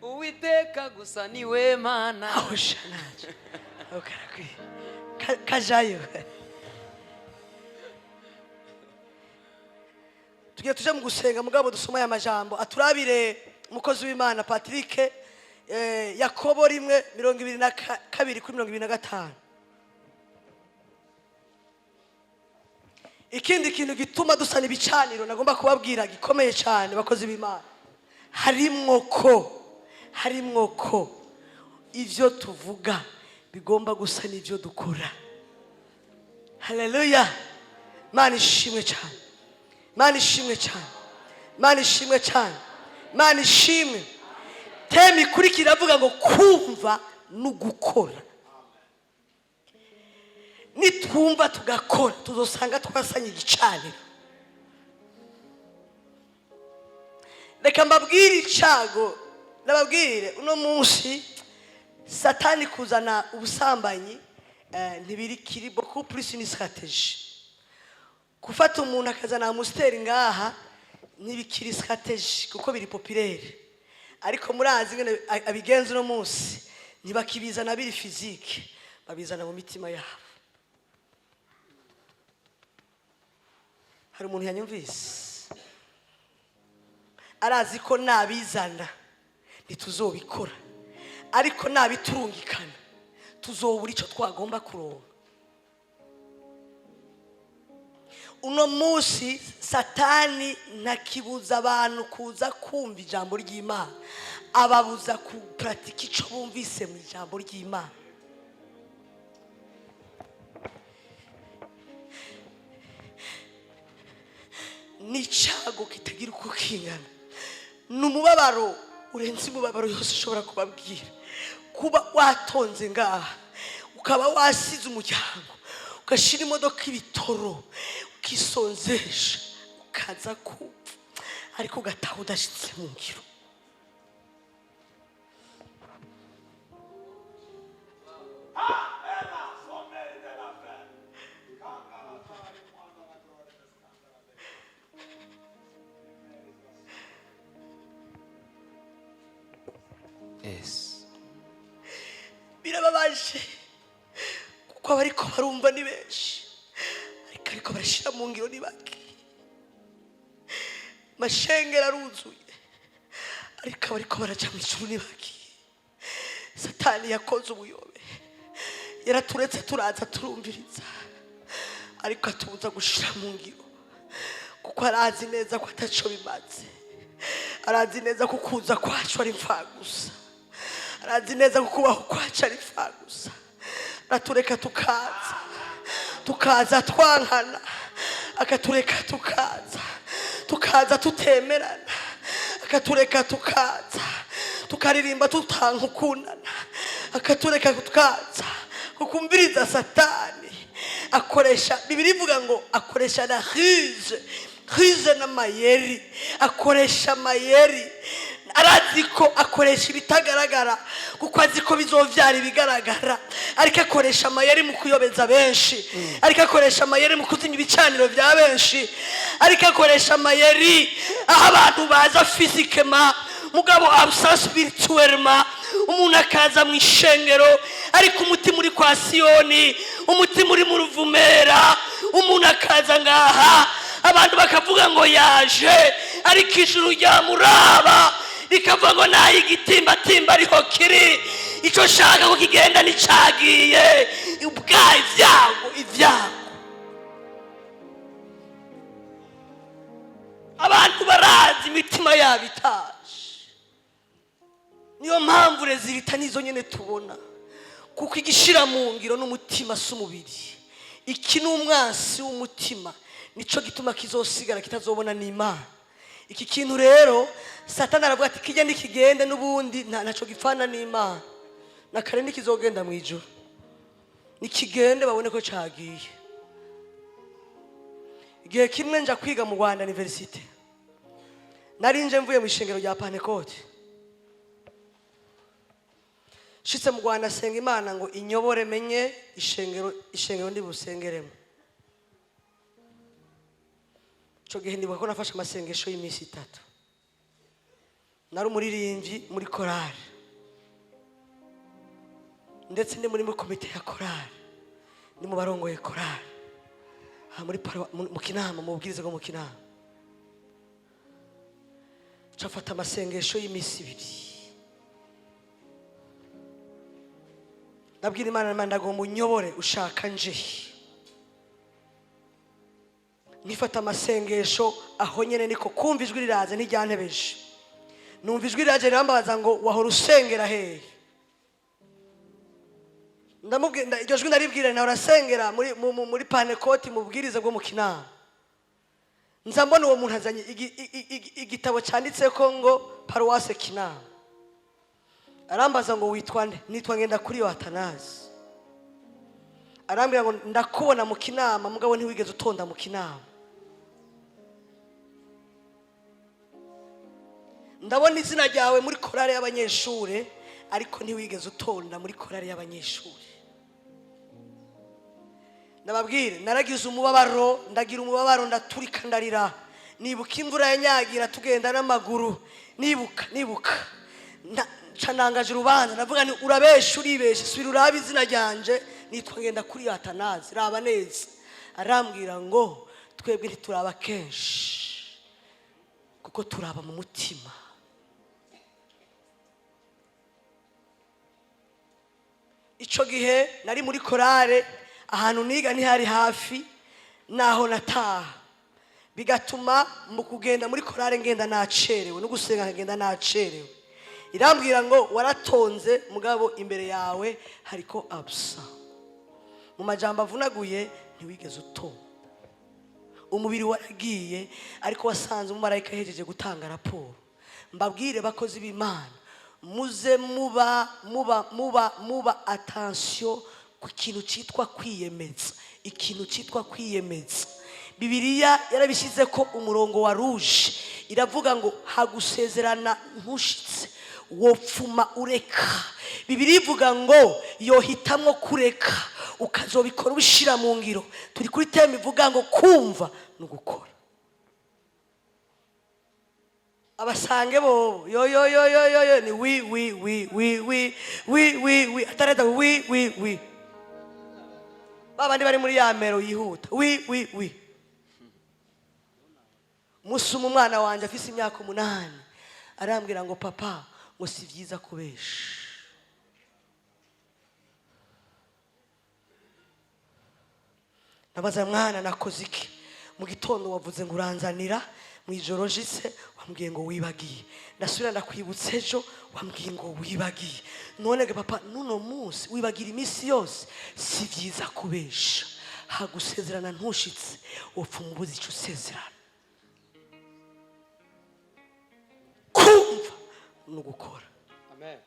Uwiteka gusa niwe Mana. Aho shanaje. Okarakwi. Kajayo. Tugiye tuje mu gusenga mugabo dusoma ya majambo aturabire umukozi w'Imana Patrick Yakobo 1:22-25. Ikindi kintu gituma dusana ibicaniro nagomba kubabwira gikomeye cyane bakozi b'Imana, harimwo ko harimwo ko ivyo tuvuga bigomba gusa n'ivyo dukora. Haleluya. Mana ishimwe cyane, Mana ishimwe cyane, Mana ishimwe cyane, Mana ishimwe. Temi ikurikira avuga ngo kumva n'ugukora. Nitwumva tugakora tuzosanga twasanye igicaniro. Reka mbabwire icago, nababwire uno munsi Satani kuzana ubusambanyi ntibirikiri beaucoup plus une stratégie. Kufata umuntu akazana amusteri ngaha ntibikiri stratégie kuko biri populaire. Ariko murazi ngene abigenza uno munsi ntibakibizana biri physique, babizana mu mitima yabo. Hari umuntu yanyumvise arazi ko nabizana ntituzobikora, ariko nabiturungikana tuzobura ico twagomba kuronka. Uno munsi Satani ntakibuza abantu kuza kumva ijambo ry'Imana, ababuza kupratika ico bumvise mu ijambo ry'Imana. Nicago kitagira uko kingana, numubabaro urenze umubabaro yose ushobora kubabwira. Kuba watonze ngaha ukaba wasize umuryango, ugashira imodoka ibitoro, ukisonzesha, ukaza kupfa, ariko ugataha udashitse mu ngiro. Yes. Birababaje kuko abariko barumva ni benshi, ariko barashira mu ngiro ni bake. Mashengera aruzuye, ariko abariko baraja mu ijuru ni bake. Satani yakoze ubuyobe, yaraturetse turaza turumviriza, ariko atubuza gushira mu ngiro kuko arazi neza ko ataco bimaze. Arazi neza ko kuza kwacu ari imfagusa, arazi neza ko kubaho kwacu ari imfagusa. Aratureka tukaza twankana, akatureka tukaza tutemerana, akatureka tukaririmba tutankukundana, akatureka tukaza kukumviriza. Satani akoresha, Bibiri ivuga ngo akoresha na ruse n'amayeri, akoresha amayeri. Arazi ko akoresha ibitagaragara kuko azi ko bizovyara ibigaragara, ariko akoresha amayeri mu kuyobeza benshi, ariko akoresha amayeri mu kuzinya ibicaniro vya benshi, ariko akoresha amayeri aho abantu baza physiquement mugabo absence spirituellement. Umuntu akaza mu ishengero ariko umutima uri kwa Siyoni, umutima uri mu Ruvumera. Umuntu akaza ngaha abantu bakavuga ngo yaje, ariko ijuru ryamuraba rikavuga ngo nayi igitimbatimba ariho kiri, ico shaka ko kigenda nicagiye. Ibyago abantu barazi imitima yabo itaje. Niyo mpamvu rezilita nizo nyene tubona, kuko igishira mu ngiro n'umutima s'umubiri. Iki n'umwansi w'umutima, nico gituma kizosigara kitazobona n'Imana. Iki kintu rero Satani aravuga ati kijya nikigende n'ubundi ntaco gipfana n'Imana, nakare nikizogenda mu ijuru, nikigende babone ko cagiye. Igihe kimwe nja kwiga mu Rwanda University, narinje mvuye mu ishengero rya Pentecote. Shitse mu Rwanda senga Imana ngo inyobore menye ishengero ndi busengeremo. Ico gihe ndibuka ko nafashe amasengesho y'imisi 3. Nari umuririmbyi muri korali, ndetse ndi muri komite ya korali, ni mu barongoye korali mu Kinama, mu bwiriza bwo mu Kinama. Cafata amasengesho y'imisi 2. Nabwira Imana, ndagomba unyobore ushaka nje. Nifata amasengesho aho nyene niko kumva ijwi riraza ntijyantebeje. numva ijwi ryaje rirambabaza ngo wahora usengera hehe. Ndamubwira iryo jwi naribwira nawe urasengera muri Panekoti mu bwiriza bwo mu Kinama. Nza mbona uwo muntu azanye igitabo cyanditse ko ngo Paruwase Kinama. Arambaza ngo witwa nde? Nitwa Ngendakuriyo Atanazi. Arambwira ngo ndakubona mu Kinama mugabo ntiwigeze utonda mu Kinama. Ndabona izina ryawe muri korale y'abanyeshure ariko ntiwigeze utonda muri korale y'abanyeshure. Nababwire naragize umubabaro, ndagira umubabaro ndaturika ndarira. Nibuka imvura yanyagira tugenda n'amaguru. Nibuka. Canangaje urubanza ndavuga ni urabesha uribesha subira urabe izina ryanje nitwa Ngendakuriyo Atanazi raba neza. Arambwira ngo twebwe ntituraba kenshi kuko turaba mu mutima. Ico gihe nari muri korale ahantu niga ntihari hafi naho nataha, bigatuma mu kugenda muri korale ngenda nacerewe no gusenga ngenda nacerewe. Irambwira ngo waratonze mugabo imbere yawe hariko absa. Mu majambo avunaguye ntiwigeze utonda. Umubiri waragiye ariko wasanze umumarayika hejeje gutanga raporo. Mbabwire bakozi b'Imana muze muba attention ku kintu cyitwa kwiyemeza. Ikintu cyitwa kwiyemeza Bibiliya yarabishize ko umurongo wa rouge iravuga ngo hagusezerana ntushitse wopfuma ureka. Bibiliya ivuga ngo yohitamwo kureka ukazobikora ubishira mu ngiro. Turi kuri teme ivuga ngo kumva no gukora. Abasange bo yo ni we atareta we babandi bari muri ya mero yihuta we musuma umwana wanje afise imyaka 8 arambwira ngo papa ngo si vyiza kubesha. Nabaza mwana nakoze iki? Mu gitondo wavuze ngo uranzanira, mu ijoro jise wambwiye ngo wibagiye, ndasubira ndakwibutse ejo wambwiye ngo wibagiye. None ge papa nuno munsi wibagira iminsi yose, si vyiza kubesha. Hagusezerana ntushitse upfa umubuzi ico usezerana. Kumva no gukora. Amen.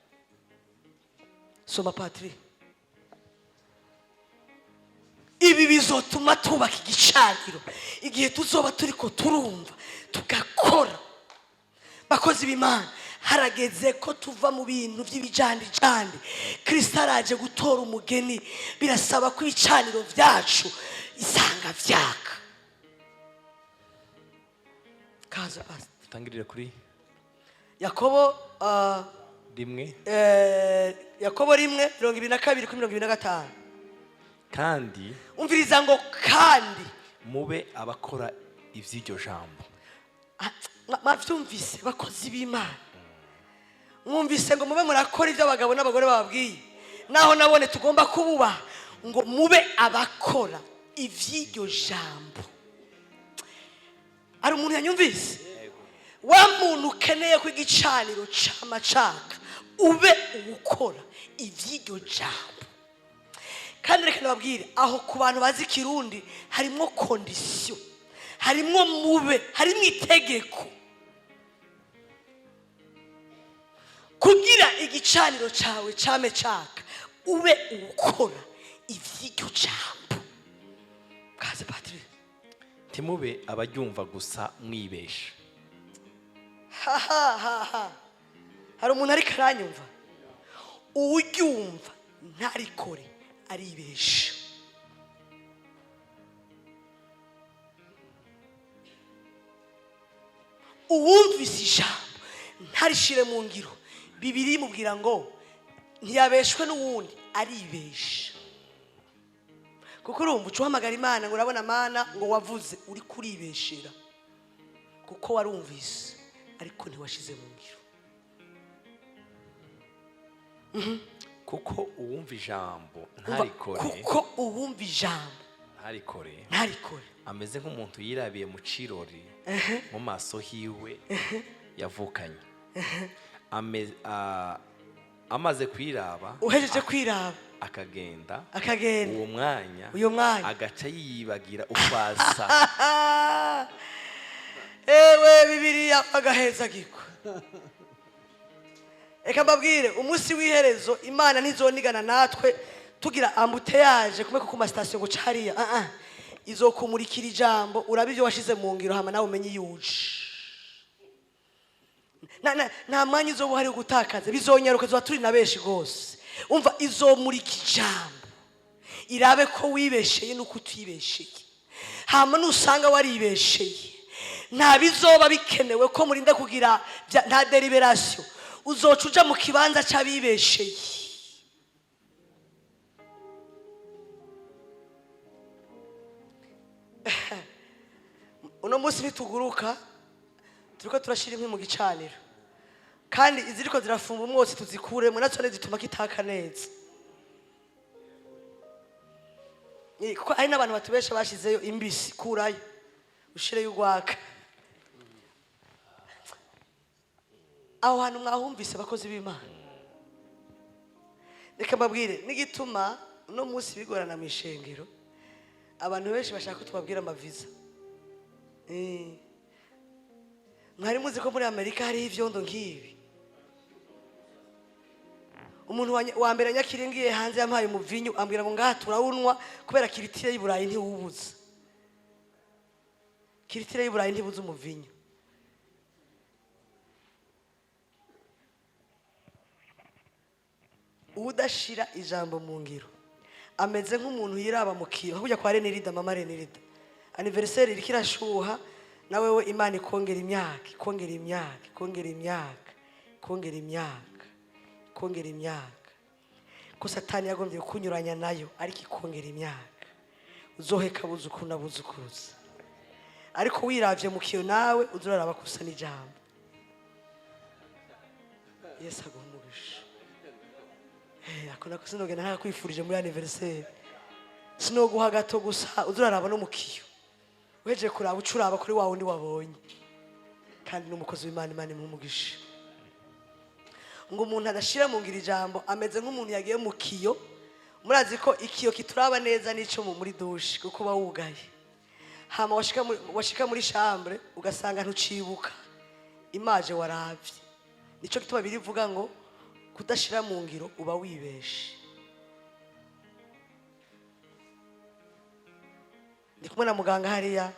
Soma Patri. Ibi bizotuma tubaka igicaniro igihe tuzoba turiko turumva tugakora. Bakozi b'Imana harageze ko tuva mu bintu by'ibijandi. Kristo araje gutora umugeni, birasaba ko ibicaniro vyacu isanga vyaka. Kaza basi Tutangirire kuri Yakobo rimwe. Yakobo rimwe 22-25. Kandi umviriza ngo kandi mube abakora ivy'iryo jambo. Mavyumvise bakozi b'Imana. Mwumvise ngo mube murakora ivyo abagabo n'abagore bababwiye. Naho nabone tugomba kububa ngo mube abakora ivy'iryo jambo. Ari umuntu yanyumvise? Wa muntu ukeneye ko igicaniro c'amacaka ube ukora ivy'iryo jambo. Kandi reka nababwire aho ku bantu bazi Kirundi harimo condition, harimo mube, harimo itegeko. Kugira igicaniro cawe came caka ube ukora ivy'iryo jambo. Kaze Patri. Timube abaryumva gusa mwibesha. Hari umuntu ari karanyumva. Uwuryumva ntarikore aribesha. Uwumvise ijambo ntarishire mu ngiro, Bibiliya imubwira ngo ntiyabeshwe n'uwundi aribesha. Kuko urumva ucuhamagara Imana ngo urabona Mana ngo wavuze uri kuribeshera. Kuko warumvise ariko ntiwashize mu ngiro. Kuko uwumva ijambo ntarikore. Kuko uwumva ijambo ntarikore ameze nk'umuntu yirabiye mu cirori mu maso hiwe yavukanye. amaze kwiraba uhejeje kwiraba akagenda uyo mwanya agaca yibagira ukwasa. ewe Bibiliya agaheza giko. Eka mbabwire umunsi w'iherezo Imana ntizonigana natwe tugira ambuteyaje kumwe ku masitasiyo ngo cariya izokumurikira ijambo urabe ibyo washize mu ngiro hama nawe umenye yuje. Nta mwanya izoba uhari gutakaza bizonyaruka zuba turi na benshi gose. Umva izomurika ijambo irabe ko wibesheye nuko utibesheye, hama nusanga waribesheye nta bizoba bikenewe ko murinda kugira nta deliberation, uzoca uja mu kibanza c'abibesheye. Uno munsi nituguruka turiko turashira inkwi mu gicaniro, kandi iziriko zirafumba umwotsi tuzikuremo natwe zituma kitaka neza. Kuko ari n'abantu batubesha bashizeyo imbisi, kurayo ushireyo urwaka. Aho hantu mwahumvise bakozi b'Imana. Reka mbabwire n'igituma uno munsi bigorana mu ishengero, abantu benshi bashaka ko tubabwira amaviza. Mwari muzi ko muri Amerika hari ivyondo nk'ibi? Umuntu wa mbere nyakiringiye hanze yampaye umuvinyu ambwira ngo ngaha turawunwa kubera kiritire y'Iburayi ntiwubuza. Kiritire y'Iburayi ntibuza umuvinyu. Udashira ijambo mu ngiro ameze nk'umuntu yiraba mu kiyo. Kujya kwa Renirida, mama Renirida, anniversaire iriko irashuha, na wewe Imana ikongera imyaka, ikongera imyaka, ikongera imyaka, ikongera imyaka, ikongera imyaka. Ko Satani yagombye kunyuranya nayo ariko ikongera imyaka. Uzoheka buzukuru na buzukuruza, ariko wiravye mu kiyo nawe uzuraraba kusa n'ijambo. Yesu agumugisha. Akona ko sinogenda nta kwifurije muri anniversaire, sinoguha gato gusa uzuraraba no mu kiyo. Weje kuraba ucuraba kuri wa wundi wabonye, kandi n'umukozi w'Imana Imana imumugisha. Ngo umuntu adashira mu ngira ijambo ameze nk'umuntu yagiye mu kiyo. Murazi ko ikiyo kituraba neza nico muri douche kuko bawugaye, hama washika muri chambre ugasanga ntucibuka image waravye. Nico kituma birivuga ngo kudashira mu ngiro uba wibeshe. Ndi kumwe na muganga hariya,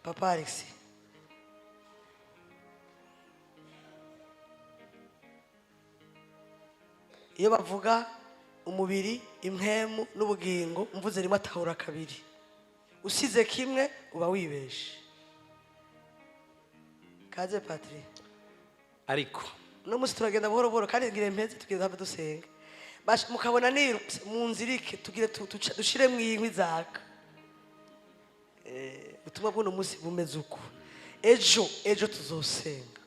Papa Alex. Iyo bavuga umubiri, impwemu n'ubugingo, mvuze rimwe atahura kabiri. Usize kimwe uba wibeshe. Kaze Patrick. Ariko no musi turagenda buhoro buhoro kandi ngire mpeze tugenda hava dusenga. Basha mukabona nirutse mu nzirike tugire dushire mu inkwi zaka. Ubutumwa bw'uno munsi bumeze uko. Ejo tuzosenga.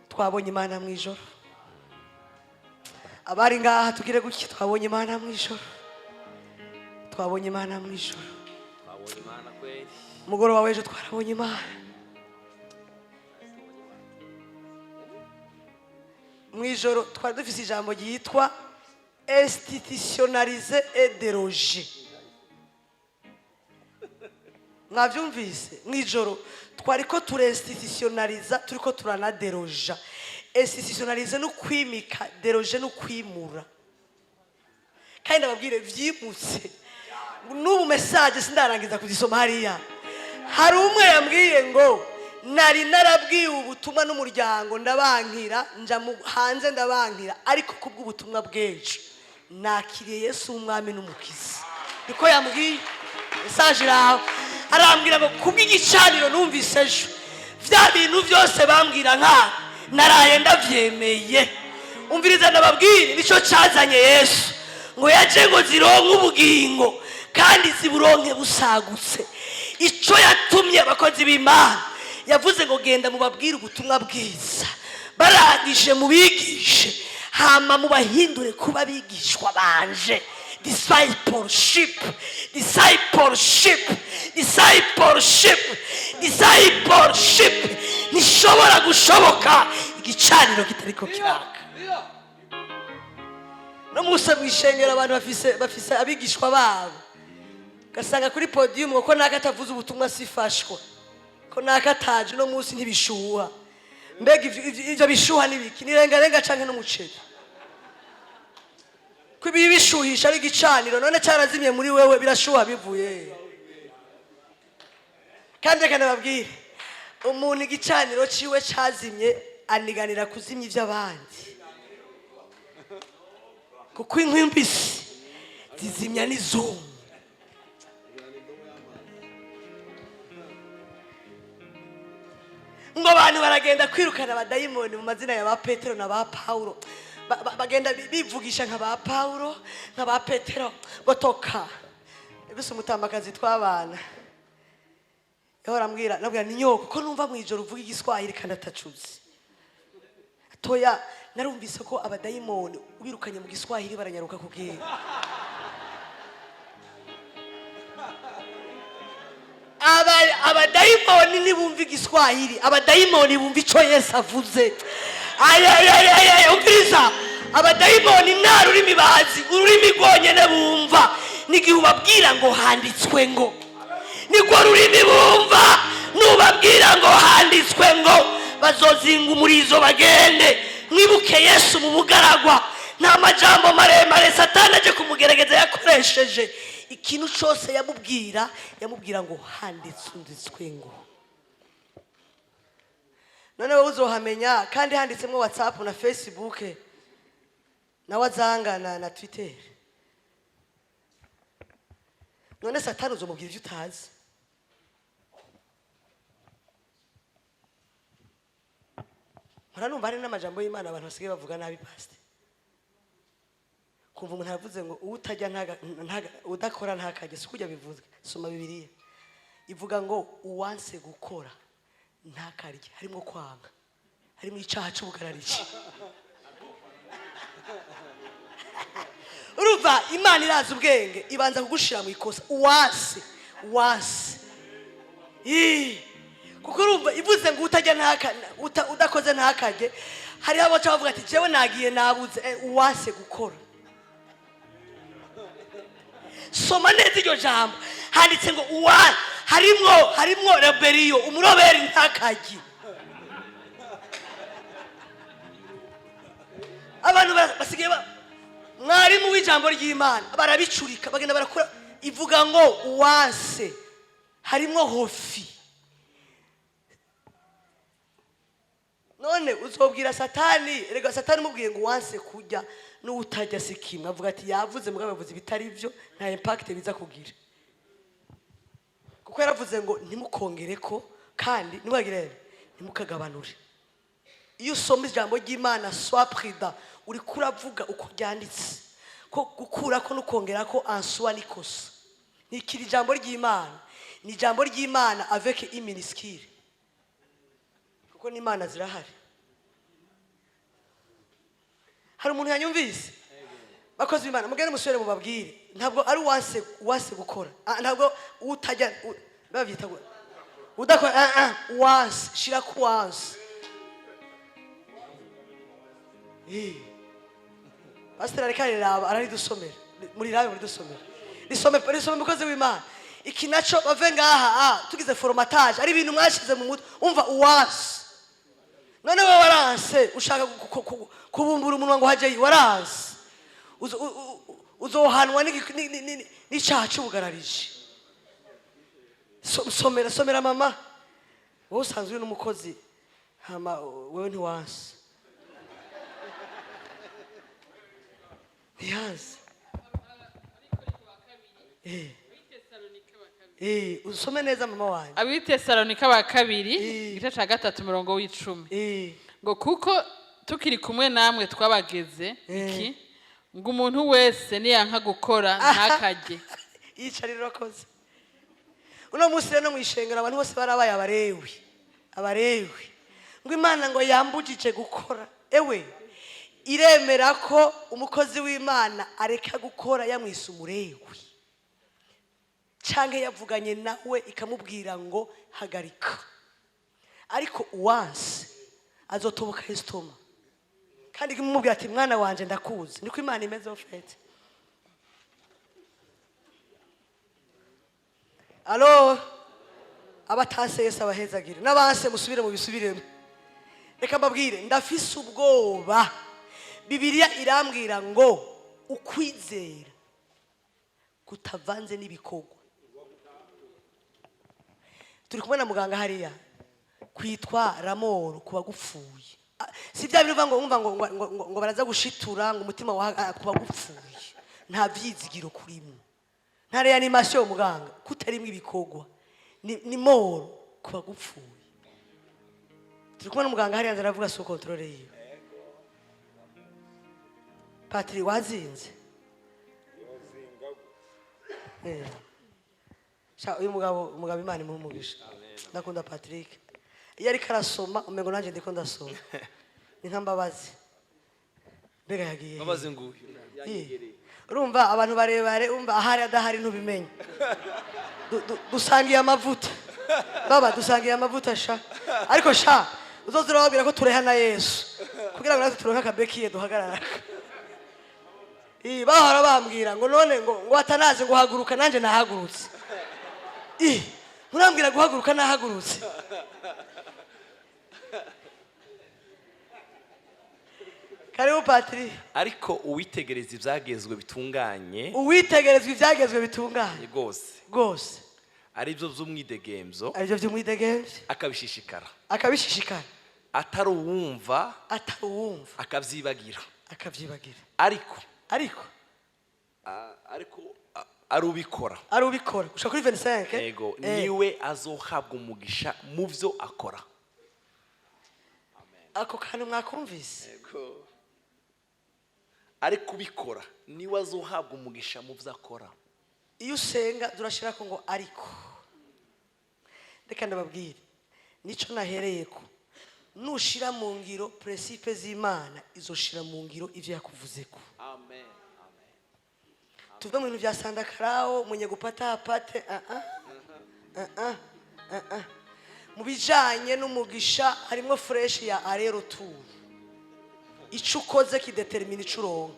Twabonye Imana mu ijoro. Abari ngaha tugire guki, twabonye Imana mu ijoro. Twabonye Imana mu ijoro. twabonye Imana kweli. Mugoro wawe ejo twarabonye Imana. Mu ijoro twari dufise ijambo ryitwa institutionnaliser et déroger. Mwavyumvise? Mu ijoro twari ko turinstitutionaliza, turiko turanaderoja. Institutionnaliser no kwimika, déroger no kwimura. Kandi ndababwire vyimutse. N'ubu message sindarangiza kuzisoma hariya. Hari umwe yambwiye ngo nari narabwiye ubutumwa n'umuryango ndabankira, nja hanze ndabankira, ariko kubw'ubutumwa bw'ejo nakiriye Yesu umwami n'umukiza. Niko yambwiye message raho. Arambwira ngo kubw'igicaniro numvise ejo vya bintu byose bambwira nka naraye ndavyemeye. Umviriza ndababwire nico cazanye Yesu ngo yaje ngo zironke ubugingo kandi ziburonke busagutse. Ico yatumye abakozi b'Imana yavuze ngo genda mubabwire ubutumwa bwiza, barangije mubigishe, hama mubahindure kuba bigishwa banje. Discipleship, discipleship, discipleship, discipleship. Nishobora gushoboka igicaniro kitariko kiraka. No musa mwishengera abantu bafise abigishwa babo gasanga kuri podium ko nakatavuze ubutumwa sifashwa ko nakataje no musi ntibishuha. Mbega ivyo bishuha nibiki? Nirengarenga canke n'umuceri kwibi bishuhisha ari igicaniro none cyarazimye muri wewe birashuha bivuye. Kandi kana babwire umuntu igicaniro ciwe cazimye aniganira kuzimya ivy'abandi kuko inkwi mbisi zizimya n'izuba. Ngo abantu baragenda kwirukana abadayimoni mu mazina ya ba Petero na ba Paulo bagenda bivugisha nka ba Paulo nka ba Petero gotoka ibise umutambakazi twabana yahora ambwira nabwira ni nyoko ko numva mu ijoro uvuga igiswahili kandi atacuzi toya narumvise ko abadayimoni ubirukanye mu giswahili baranyaruka kubwira. Abadayimoni nibumva igiswahili abadayimoni bumva ico Yesu avuze. Ubwiza abadayimoni nta rurimi bazi ururimi rwonyene bumva n'igihe ubabwira ngo handitswe ngo niko rurimi bumva nubabwira ngo handitswe ngo bazozinga umurizo bagende. Mwibuke Yesu mu bugaragwa nta majambo maremare Satani aje kumugerageza yakoresheje ikintu cyose yamubwira ngo handitswe ngo. None wowe uzohamenya kandi handitsemo WhatsApp na Facebook na wazanga na Twitter. None Satani uzomubwira ivyo utazi. Muranumva ari n'amajambo y'Imana abantu basigaye bavuga nabi pastor. Kumva umuntu yavuze ngo utajya udakora ntakajye sikujya bivuze. Soma Bibiliya ivuga ngo uwanse gukora ntakarye harimo kwanga harimo icaha cy'ubugararije. Urumva Imana iraza ubwenge ibanza kugushira mu ikosa uwase kuko urumva ivuze ngo utajya udakoze ntakajye hari abo bavuga ati jewe nagiye nabuze uwase gukora. Soma neza iryo jambo handitse ngo harimwo rebellion umuroberi ntakajye. Abantu basigaye mwarimu w'ijambo ry'Imana barabicurika bagenda barakora ivuga ngo uwanse harimwo hofi. None uzobwira Satani rega Satani mubwiye ngo uwanse kujya n'utajya sikimwe avuga ati yavuze mugabo yavuze bitari byo nta impact biza kugira kuko yaravuze ngo ntimukongereko kandi nibagire ntimukagabanure. Iyo usoma ijambo ry'Imana sois prudent uri kuravuga uko ryanditse ko gukurako n'ukongerako answa nikosa. Nikiri ijambo ry'Imana ni ijambo ry'Imana avec une minuscule kuko n'Imana zirahari. Hari umuntu yanyumvise bakoze Imana mugende musubire mu babwire ntabwo ari uwase gukora ntabwo utajya bavyita udakora uwase shira ku wase. Pastor arikarira arari dusomera muri rabe muri dusomera risome mukozi w'Imana iki naco bave ngaha tugize formatage ari ibintu mwashize mu mutwe umva uwase. None wowe waranse ushaka kubumbura umunwa ngo haje waranse uzohanwa n'icaha cy'ubugararije. Somera mama wowe usanzwe n'umukozi hama wewe ntiwanse ntiyanze usome neza mama wanjye Abitesalonika ba kabiri igice ca 3 murongo w'10 ngo kuko tukiri kumwe namwe twabageze iki ngo umuntu wese niyanka gukora ntakajye. Yicarira koze uno munsi no mwishengera abantu bose barabaye abarewi ngo Imana ngo yambujije gukora. Ewe iremera ko umukozi w'Imana areka gukora yamwise umurewi canke yavuganye nawe ikamubwira ngo hagarika. Ariko uwanse azotoboka esitoma kandi kimubwira ati mwana wanje ndakuzi niko Imana imeze ofete. Alo abatase Yesu abahezagire n'abanse musubire mu bisubiremo. Reka mbabwire ndafise ubwoba. Bibiliya irambwira ngo ukwizera kutavanze n'ibikorwa. Turi kumwe na muganga hariya kwitwa ramoro kuba gupfuye. Si bya bintu ngo baraza gushitura ngo umutima wa kuba gupfuye. Nta vyizigiro kurimo. Nta reanimation muganga kutarimwe ibikorwa. Ni moro kuba gupfuye. Turi kumwe na muganga hariya ndaravuga so controle yiwe. Patri wazinze. Uyu mugabo Imana imumugisha. Ndakunda Patrick. Iyo ariko arasoma umengo nanje ndiko ndasoma. Ni nkambabazi. Mbega yagiye. Mbabazi nguyu yanyegereye. Urumva abantu barebare umva ahari adahari ntubimenya. Dusangiye amavuta. Baba dusangiye amavuta sha. Ariko sha uzozira wabwira ko tureha na Yesu. Kugira ngo natwe turonka akabekiye duhagarara. Bahora bambwira ngo none ngo atanaze ngo haguruka nanje nahagurutse. Murambwira guhaguruka nahagurutse. Karibu Patri. Ariko uwitegereza ivyagezwe bitunganye. Uwitegereza ivyagezwe bitunganye. Gose. Aribyo vy'umwidegemvyo. Aribyo vy'umwidegemvyo. Akabishishikara. Akabishishikara. Ataruwumva. Akavyibagira. Ariko arubikora gushaka kuri 25 yego niwe azohabwa umugisha mu vyo akora. Ako kantu mwakumvise yego ariko ubikora niwe azohabwa umugisha mu vyo akora. Iyo usenga durashira ko ngo ariko reka ndababwire nico nahereyeko nushira mu ngiro principe z'Imana izoshira mu ngiro ivyo yakuvuzeko. Amen. Tuve mu bintu vya sandakarao mwenye gupata apate mu bijanye n'umugisha harimo fresh ya arero tu ico ukoze kidetermine ico uronka.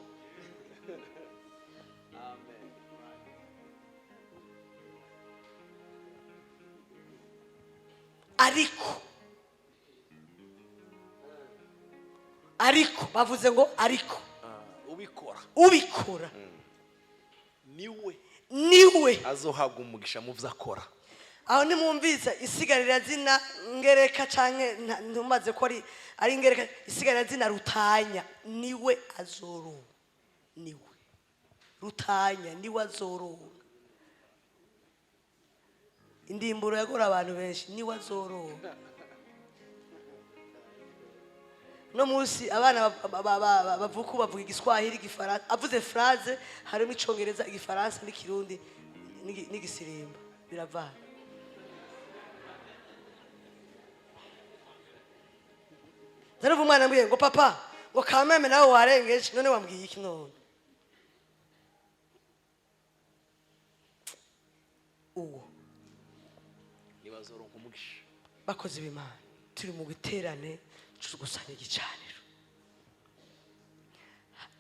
Ariko bavuze ngo ariko ubikora niwe azohabwa umugisha mu vyo akora. Aho nimumviza isigarira zina ngereka canke ntumaze ko ari ngereka isigarira zina rutanya niwe azoro niwe rutanya niwe azoro. Indimburo yagora abantu benshi niwe azoro. No musi abana bavuku bavuga igiswahili igifaransa avuze phrase harimo icongereza igifaransa n'ikirundi n'igisirimba biravana. Zero umwana mbwiye ngo papa ngo kameme nawe warengeje none wambwiye iki none uwo niba azoronka umugisha. Bakoze b'Imana turi mu giterane gusanya igicaniro.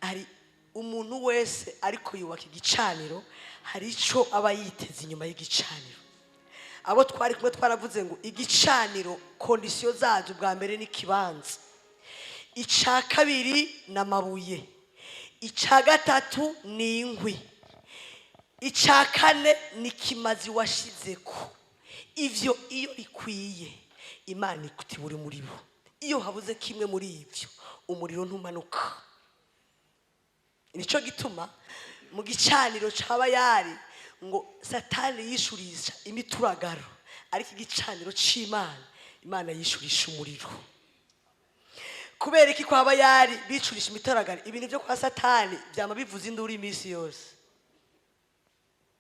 Ari umuntu wese ariko yubaka igicaniro hari ico aba yiteze inyuma y'igicaniro. Abo twari kumwe twaravuze ngo igicaniro condition zazo bwa mbere ni kibanza, ica kabiri namabuye, ica gatatu ni inkwi, ica kane ni kimazi washizeko. Ivyo iyo bikwiye Imana ikuti buri muri bo. Iyo habuze kimwe muri ivyo umuriro ntumanuka. Nico gituma mu gicaniro caba yari ngo Satani yishurisha imituragaro ariko igicaniro c'Imana Imana yishurisha umuriro. Kubera iki kwaba yari bicurisha imituragaro ibintu byo kwa Satani byama bivuza induru imisi yose.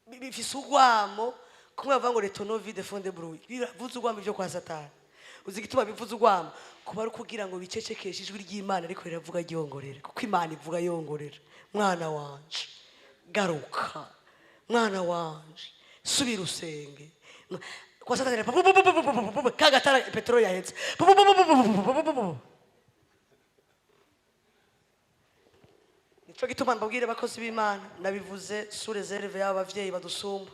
Bifise ugwamo kumwe bava ngo retono vide fonde bruit bivuza ugwamo byo kwa Satani. Uzi gituma bivuza ugwamo kuba ari kugira ngo bicecekeshe ijwi ry'Imana ariko riravuga ryongorera kuko Imana ivuga yongorera. Mwana wanje garuka, mwana wanje subira usenge. Kwa Satani kagatara petroli yahetse nico gituma mbabwire abakozi b'Imana nabivuze sure reserve y'aba bavyeyi badusumba.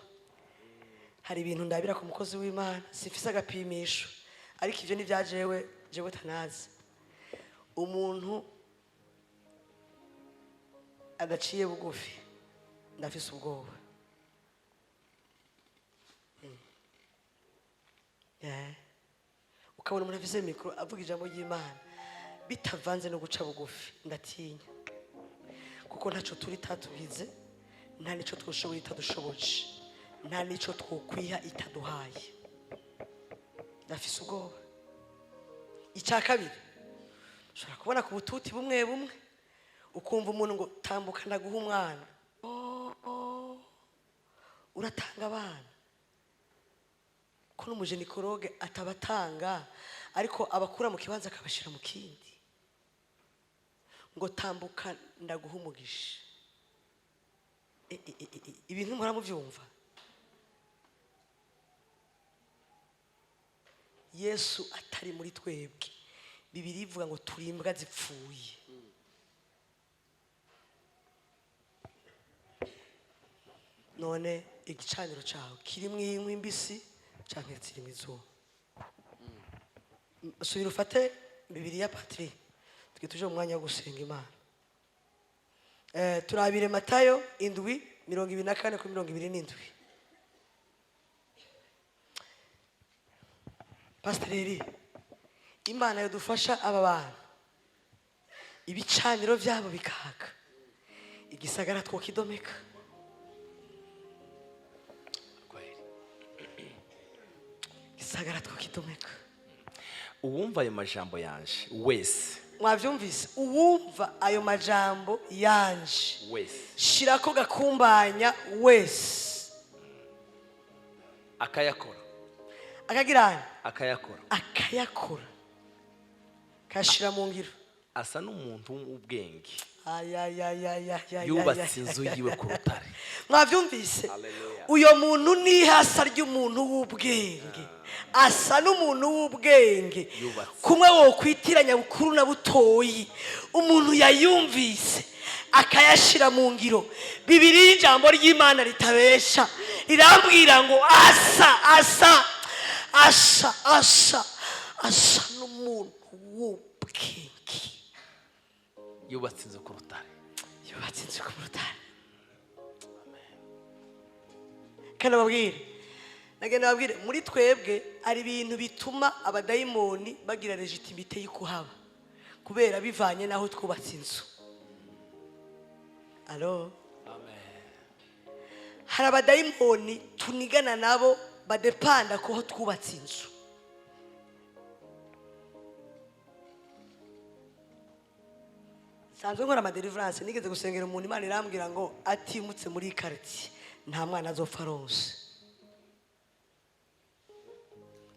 Hari ibintu ndabira ku mukozi w'Imana sifise agapimisho, ariko ivyo ni jewe tanazi. Umuntu adaciye bugufi ndafise ubwoba. Ukabona umuntu afise mikro avuga ijambo ry'Imana bitavanze no guca bugufi, ndatinya. Kuko ntaco turi tatubize, nta nico twoshoboye itadushoboje, nta nico twokwiha itaduhaye. Ndafise ubwoba. Icya kabiri, ushobora kubona ku bututi bumwe bumwe ukumva umuntu ngo tambuka ndaguha umwana. Uratanga abana ko n'umujenikologe atabatanga, ariko abakura mu kibanza akabashira mu kindi ngo tambuka ndaguha umugisha. Ibintu mpora muvyumva. Yesu atari muri twebwe, Bibiliya ivuga ngo turi imbwa zipfuye. None igicaniro cyawe kirimwo inkwi mbisi canke kirimwo izuba? Subira ufate Bibiliya Patri, twe tuje mu mwanya wo gusenga Imana. Turabire Matayo 7:24-27. Pasiteri, Imana yadufasha aba bantu ibicaniro byabo bikaka, igisagara twokidomeka. Igisagara twokidomeka. Uwumva ayo majambo yanje wese, mwavyumvise? Uwumva ayo majambo yanje wese, shirako gakumbanya wese, akayakora, akagirana, akayakora, kashira mu ngiro, asa n'umuntu w'ubwenge ayayayayayaya, yubatse inzu yiwe ku rutare. Mwavyumvise? Hallelujah. Uyo muntu ni hasa ry'umuntu w'ubwenge, asa n'umuntu w'ubwenge kumwe wo kwitiranya bukuru na butoyi. Umuntu yayumvise akayashira mu ngiro. Bibiliya ijambo ry'Imana ritabesha irambwira ngo asa n'umuntu w'ubwenge Yubatse inzu ku rutare. Kana babwire muri twebwe ari ibintu bituma abadayimoni bagira legitimite y'ikuhaba kubera bivanye naho twubatse inzu. Alo, Amen. hari abadayimoni tunigana nabo badepanda ko twubatse inzu. Sanzwe nkora amadeliverance, nigeze gusengera umuntu Imana irambwira ngo atimutse muri quartier nta mwana azopfa ronse.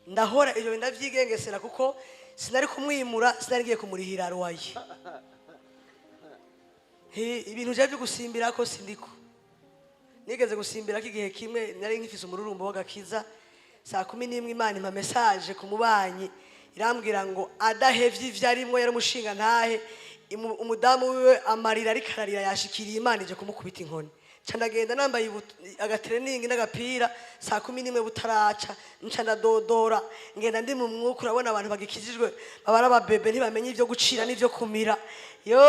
Ndahora ibyo ndavyigengesera kuko sinari kumwimura, sinari ngiye kumurihira arwaye. Ibintu byo gusimbira ko sindiko. Nigeze gusimbira ko igihe kimwe nari nkifise umururumbo w'agakiza, saa 11 Imana impa message ku mubanyi irambwira ngo adahevye ivyarimwo yari umushinga ntahe, umudamu wiwe amarira ari kararira yashikiriye Imana ije kumukubita inkoni. Candagenda nambaye agatraining n'agapira, saa 11 butaraca ncanda dodora ngenda ndi mu mwuka. Urabona abantu bagikijijwe babara ababebe ntibamenye ivyo gucira n'ivyo kumira. Yo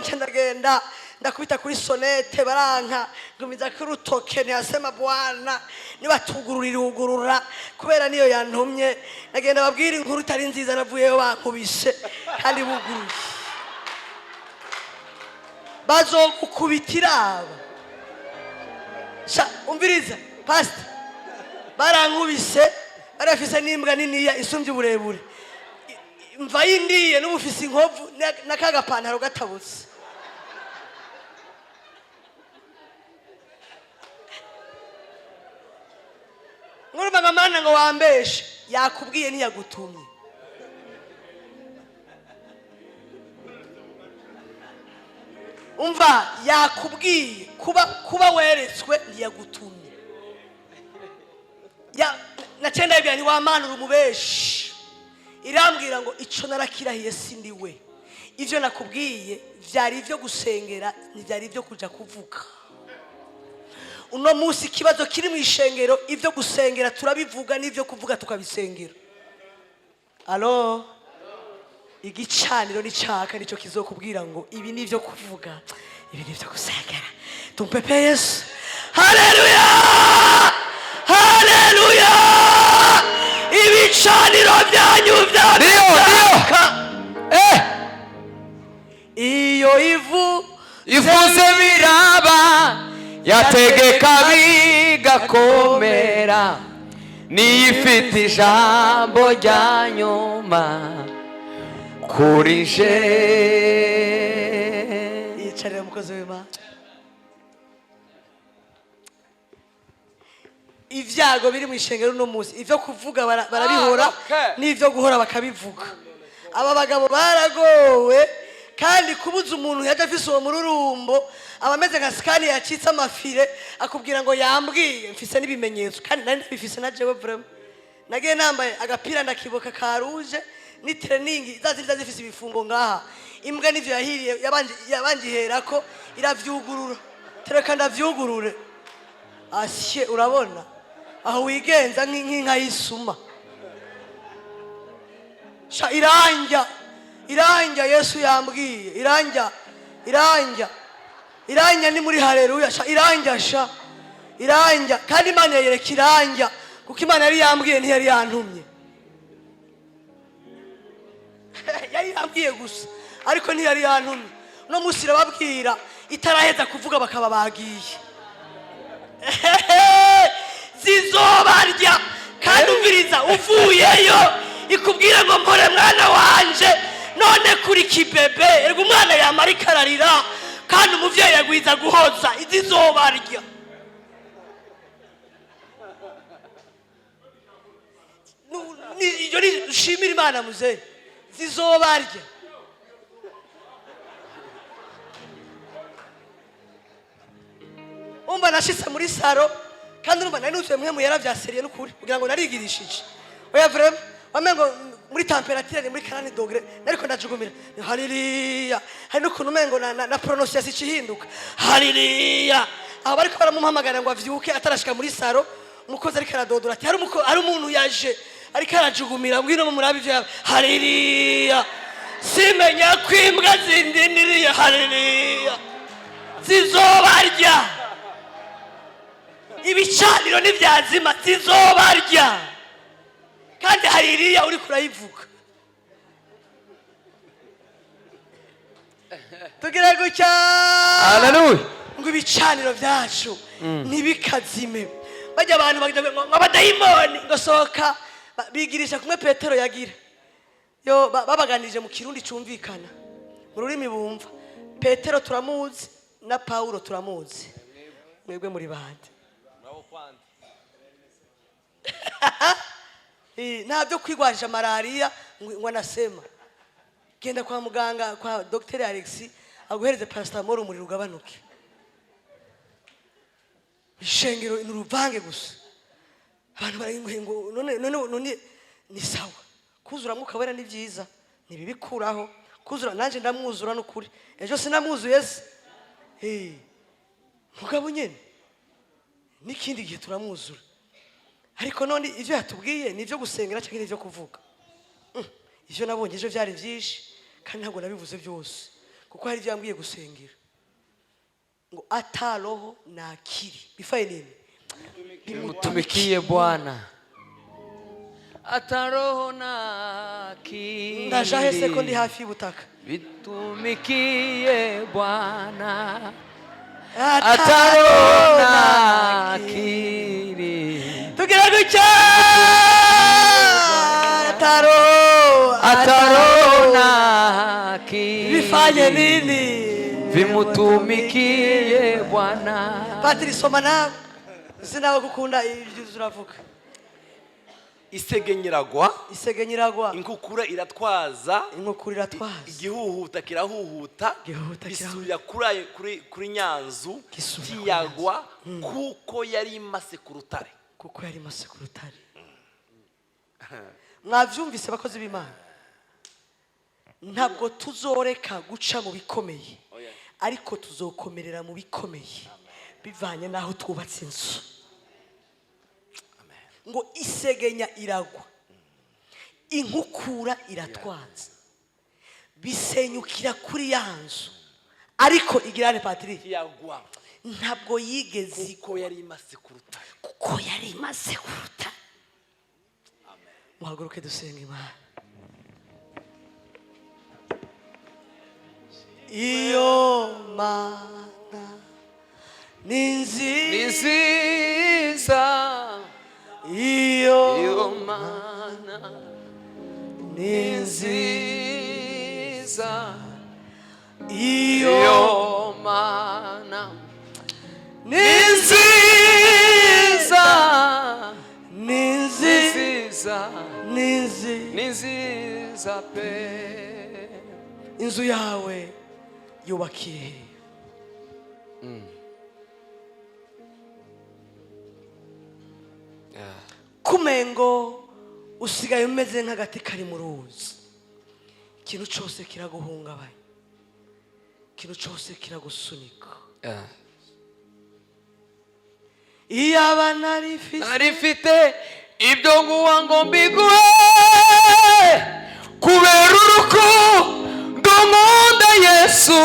candagenda ndakubita kuri sonete baranka, ngumiza ku rutoke ntiyasema Bwana nibatugururira ugurura kubera niyo yantumye. Nagenda babwira inkuru itari nziza navuyeyo bankubise kandi buguruye. Bazokukubitira aba. Umviriza pastor, barankubise barafise n'imbwa nini ya isumbye uburebure, mva yindiye n'ubufise inkovu n'akaga pantaro gatabutse. Ngurumva ngamana ngo wambeshe, yakubwiye ntiyagutumye. Umva yakubwiye kuba weretswe ntiyagutumye. Nacenda ibya ni wamanura umubeshi irambwira ngo ico narakirahiye sindi we, ivyo nakubwiye vyari ivyo gusengera, ntivyari ivyo kuja kuvuga. Uno munsi ikibazo kiri mu ishengero, ivyo gusengera turabivuga n'ivyo kuvuga tukabisengera. Alo, igicaniro n'icaka nico kizokubwira ngo ibi nivyo kuvuga, ibi nivyo gusengera. Tumpepe Yesu. Haleluya! Haleluya! Ibicaniro byanyu byaka. Iyo ivuze biraba, yategeka bigakomera, nifite ijambo rya nyuma kuri je. Yicarira umukozi w'Imana. Ivyago biri mu ishengero no munsi, ivyo kuvuga barabihora n'ivyo guhora bakabivuga. Aba bagabo baragowe, kandi kubuza umuntu yaje afise uwo mururumbo abameze nka skani yacitse amafire akubwira ngo yambwiye mfise n'ibimenyetso, kandi nari ndabifise na jewe vraiment. Nagiye nambaye agapira ndakiboka ka rouge ni training zaziriza zifise ibifungo ngaha. Imbwa nivyo yahiriye yabangiherako iravyugurura. Tereka ndavyugurure. Asye urabona aho wigenza nk'inka y'isuma. Sha iranja Yesu yambwiye iranja ni muri haleluya. Sha iranja kandi Imana yereka iranja kuko Imana yari yambwiye ntiyari yantumye. Yari yambwiye gusa ariko ntiyari yantumye. No musi irababwira itaraheza kuvuga bakaba bagiye. Zizobarya kandi umviriza uvuyeyo ikubwira ngo mpore mwana wanje none kuri kibebe. Ergo umwana yamara ikararira kandi umuvyeyi yagwiza guhoza. Izizobarya iyo ni shimira Imana muze. Zizobarya umva nashitse muri saro kandi urumva nari nuzuye mwe muyera vyaseriye n'ukuri kugira ngo narigirishije. Oya vraiment wamengo muri temperature ni muri 40 degre nariko ndajugumira. Haleluya. Hari n'ukuntu umengo na prononciation ihinduka. Haleluya. Aba bariko baramuhamagara ngo avyuke atarashika muri saro, umukozi ariko aradodora ati hari umuntu yaje ariko arajugumira ngwino mu murabi vya. Haleluya. Simenya kwimbwa zindiniriye. Haleluya. Zizobarya. Ibicaniro n'ivyazima zizobarya. Kandi Haleluya uri kurayivuga. Tugira gucya. Haleluya. Ngo ibicaniro vyacu ntibikazime. Bajya abantu ngo abadayimoni ngo soka bigirisha kumwe Petero yagira. Yo babaganije mu kirundi cumvikana. Mu rurimi bumva. Petero turamuzi na Paulo turamuzi. Mwebwe muri bande. Ntabyo kwigwanisha malaria ngo anasema genda kwa muganga kwa Dr. Alex aguhereze paracetamol umuriro ugabanuke. Ishengero inuruvange gusa. Abantu bari ngo none ni sawa. Kuzura mwuka wera ni byiza ntibibikuraho. Kuzura nanje ndamwuzura n'ukuri. Ejo sinamwuzuye se. Mugabo nyene nikindi gihe turamwuzura. Ariko none ivyo yatubwiye nivyo gusengera cyangwa nivyo kuvuga. Ivyo nabonye ejo byari byinshi kandi ntabwo nabivuze byose kuko hari byambwiye gusengera ngo ataroho na akili bifaye nini bimutumikiye Bwana. Ataroho na akili ndajahe sekondi hafi y'ubutaka bitumikiye Bwana. Ataroho na akili tugira gucya. Ataroho na akili bifanye nini bimutumikiye Bwana. Patri soma nawe sinawe gukunda ibyo uravuga. Isege nyiragwa inkukura iratwaza igihuhuta kirahuhuta bisubira kuri nyanzu kiyagwa kuko yari imase ku rutare. Mwavyumvise bakozi b'Imana. ntabwo tuzoreka guca mu bikomeye ariko tuzokomerera mu bikomeye bivanye n'aho twubatse inzu. Ngo isegenya iragwa, inkukura iratwanze, bisenyukira kuri ya nzu, ariko igirane Patrick yagwa ntabwo yigeze kuko yari imaze kuruta. kuko yari imaze kuruta. Muhaguruke dusenga Imana. Iyo mana ni nziza, iyo mana ni nziza, iyo mana ni nziza, ni nziza, ni nziza pe. inzu yawe yubakiye kumengo usigaye umeze nk'agati kari mu ruzi, ikintu cyose kiraguhungabanya, ikintu cyose kiragusunika. iyo abana narifite ibyo nguwa ngo mbiguhe kubera urukundo nkunda Yesu,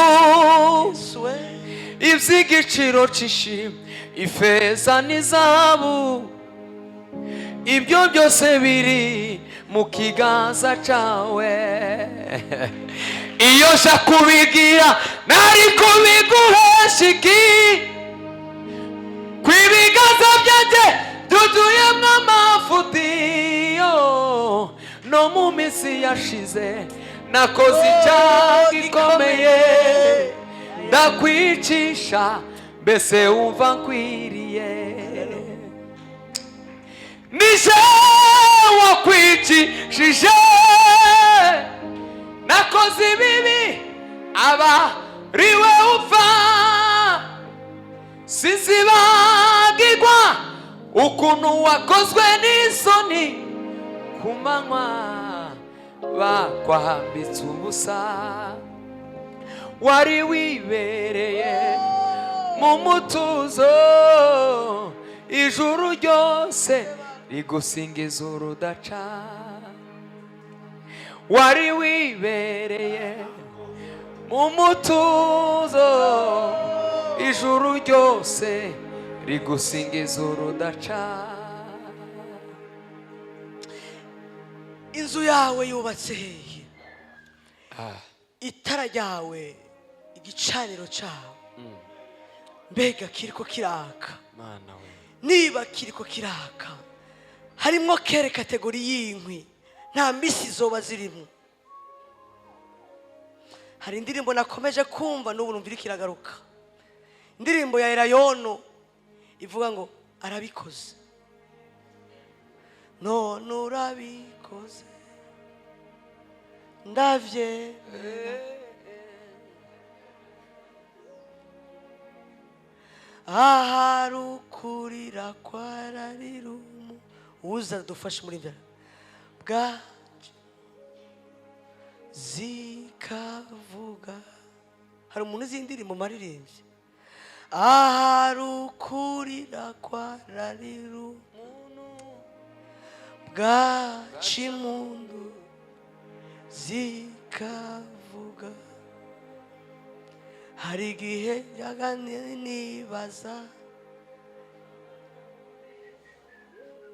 iby'igiciro cyinshi ifeza n'izahabu, ibyo byose biri mu kiganza cyawe. iyo nshaka kubigira nari kubiguhesha iki? Kwibiganza byanjye byuzuyemo amafuti, no mu minsi yashize nakoze icyaha gikomeye, ndakwicisha mbese wumva nkwiriye. nije wakwicishije, nakoze ibibi aba ari we upfa, sinzibagirwa ukuntu wakozwe n'isoni, ku manywa bakwambitse ubusa, wari wibereye mu mutuzo, ijuru ryose rigusingiza urudaca, wari wibereye mu mutuzo, ijuru ryose rigusingiza urudaca. inzu yawe yubatse hehe? itara ryawe, igicaniro cyawe mbega kiriko kiraka? niba kiriko kiraka harimo kere kategori y'inkwi, nta misi zoba zirimo. hari indirimbo nakomeje kumva n'ubu numva iriko iragaruka, indirimbo ya Elayono ivuga ngo arabikoze, none urabikoze ndavye ahari ukurira kwararirumu. uza dufashe muri bya bwacu zikavuga. hari umuntu uzi indirimbo maririmbye, ahari ukurira kwararirumu bwacu impundu zikavuga. hari igihe yaganiriye nibaza,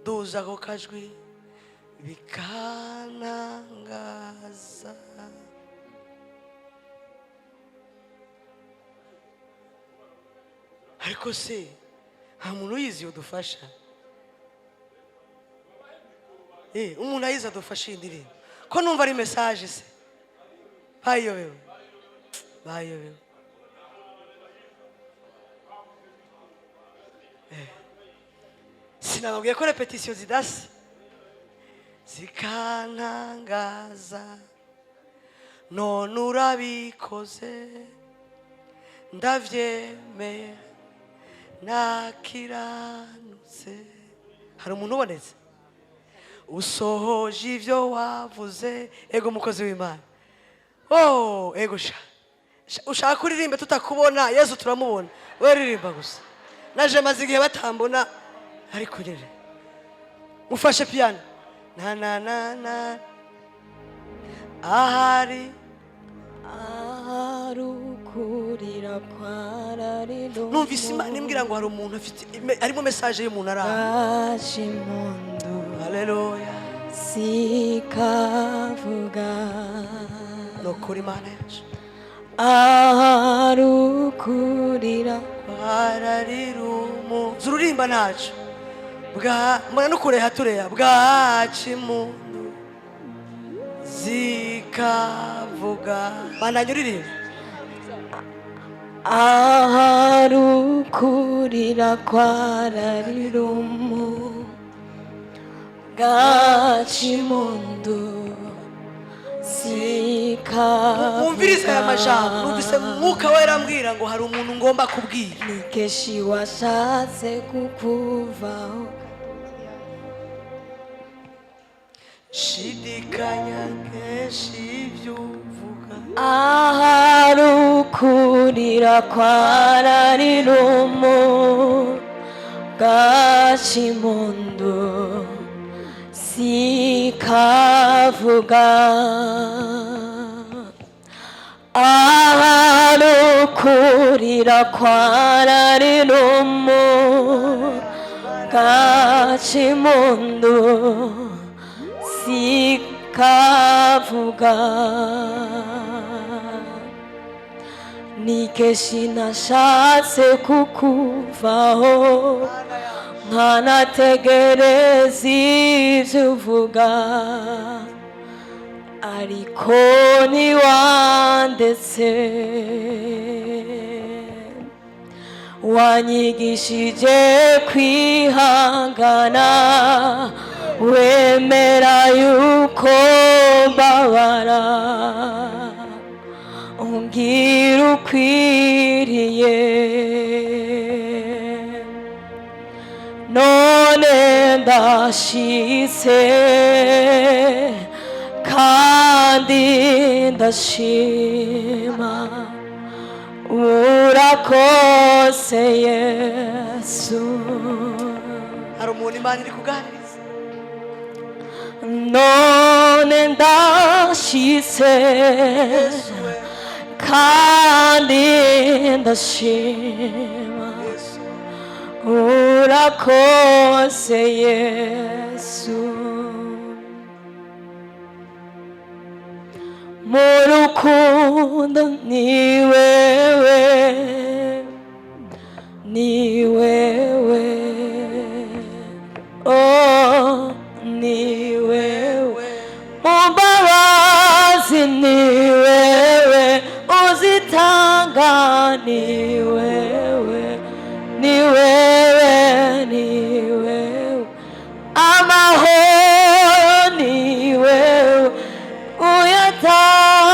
duza ako kajwi bikanangaza. ariko se nta muntu uyizi udufasha? umuntu ayizi adufasha iyi ndirimbo, ko numva ari mesaje se? bayobewe bayobewe. sinababwiye ko repetisiyo zidasa zikantangaza, none urabikoze ndavyemeye nakiranutse. hari umuntu ubonetse usohoje ivyo wavuze, ego umukozi w'Imana, Oh, ego sha. Ushaka kuririmba tutakubona, Yesu turamubona. We ririmba gusa. Naje maze igihe batambona ariko rere. Mufashe piano. Na na na na. Ahari arukurira kwarariro. numvise Imana imbwira ngo hari umuntu afite arimo message y'umuntu aranga. Ashimondo. Haleluya. Sikavuga. No kuri Imana yacu. Arukurira Bararirumu zururimba nacu bwa mbona nukure hatureya bwacimundu zikavuga bananyuririmba aharukurira kwararirumu gacimundu Umviriza aya majambo numvise mwuka wera ambwira ngo hari umuntu ngomba kubwira nikeshi washatse kukuvaho shidikanya keshi ivyuvuga aharukurira kwararirumu gacimundu sikavuga aharukurira kwararirumu gacimundu sikavuga nikeshi nashatse kukuvaho nkanategereza ivyo uvuga ariko ntiwandetse wanyigishije kwihangana wemera yuko mbabara umbwira ukwiriye none ndashitse kandi ndashima urakoze Yesu hari umuntu Imana iri kuganiriza none ndashitse kandi ndashima urakoze Yesu mu rukundo ni wewe oh ni wewe mu mbabazi ni wewe uzitanga ni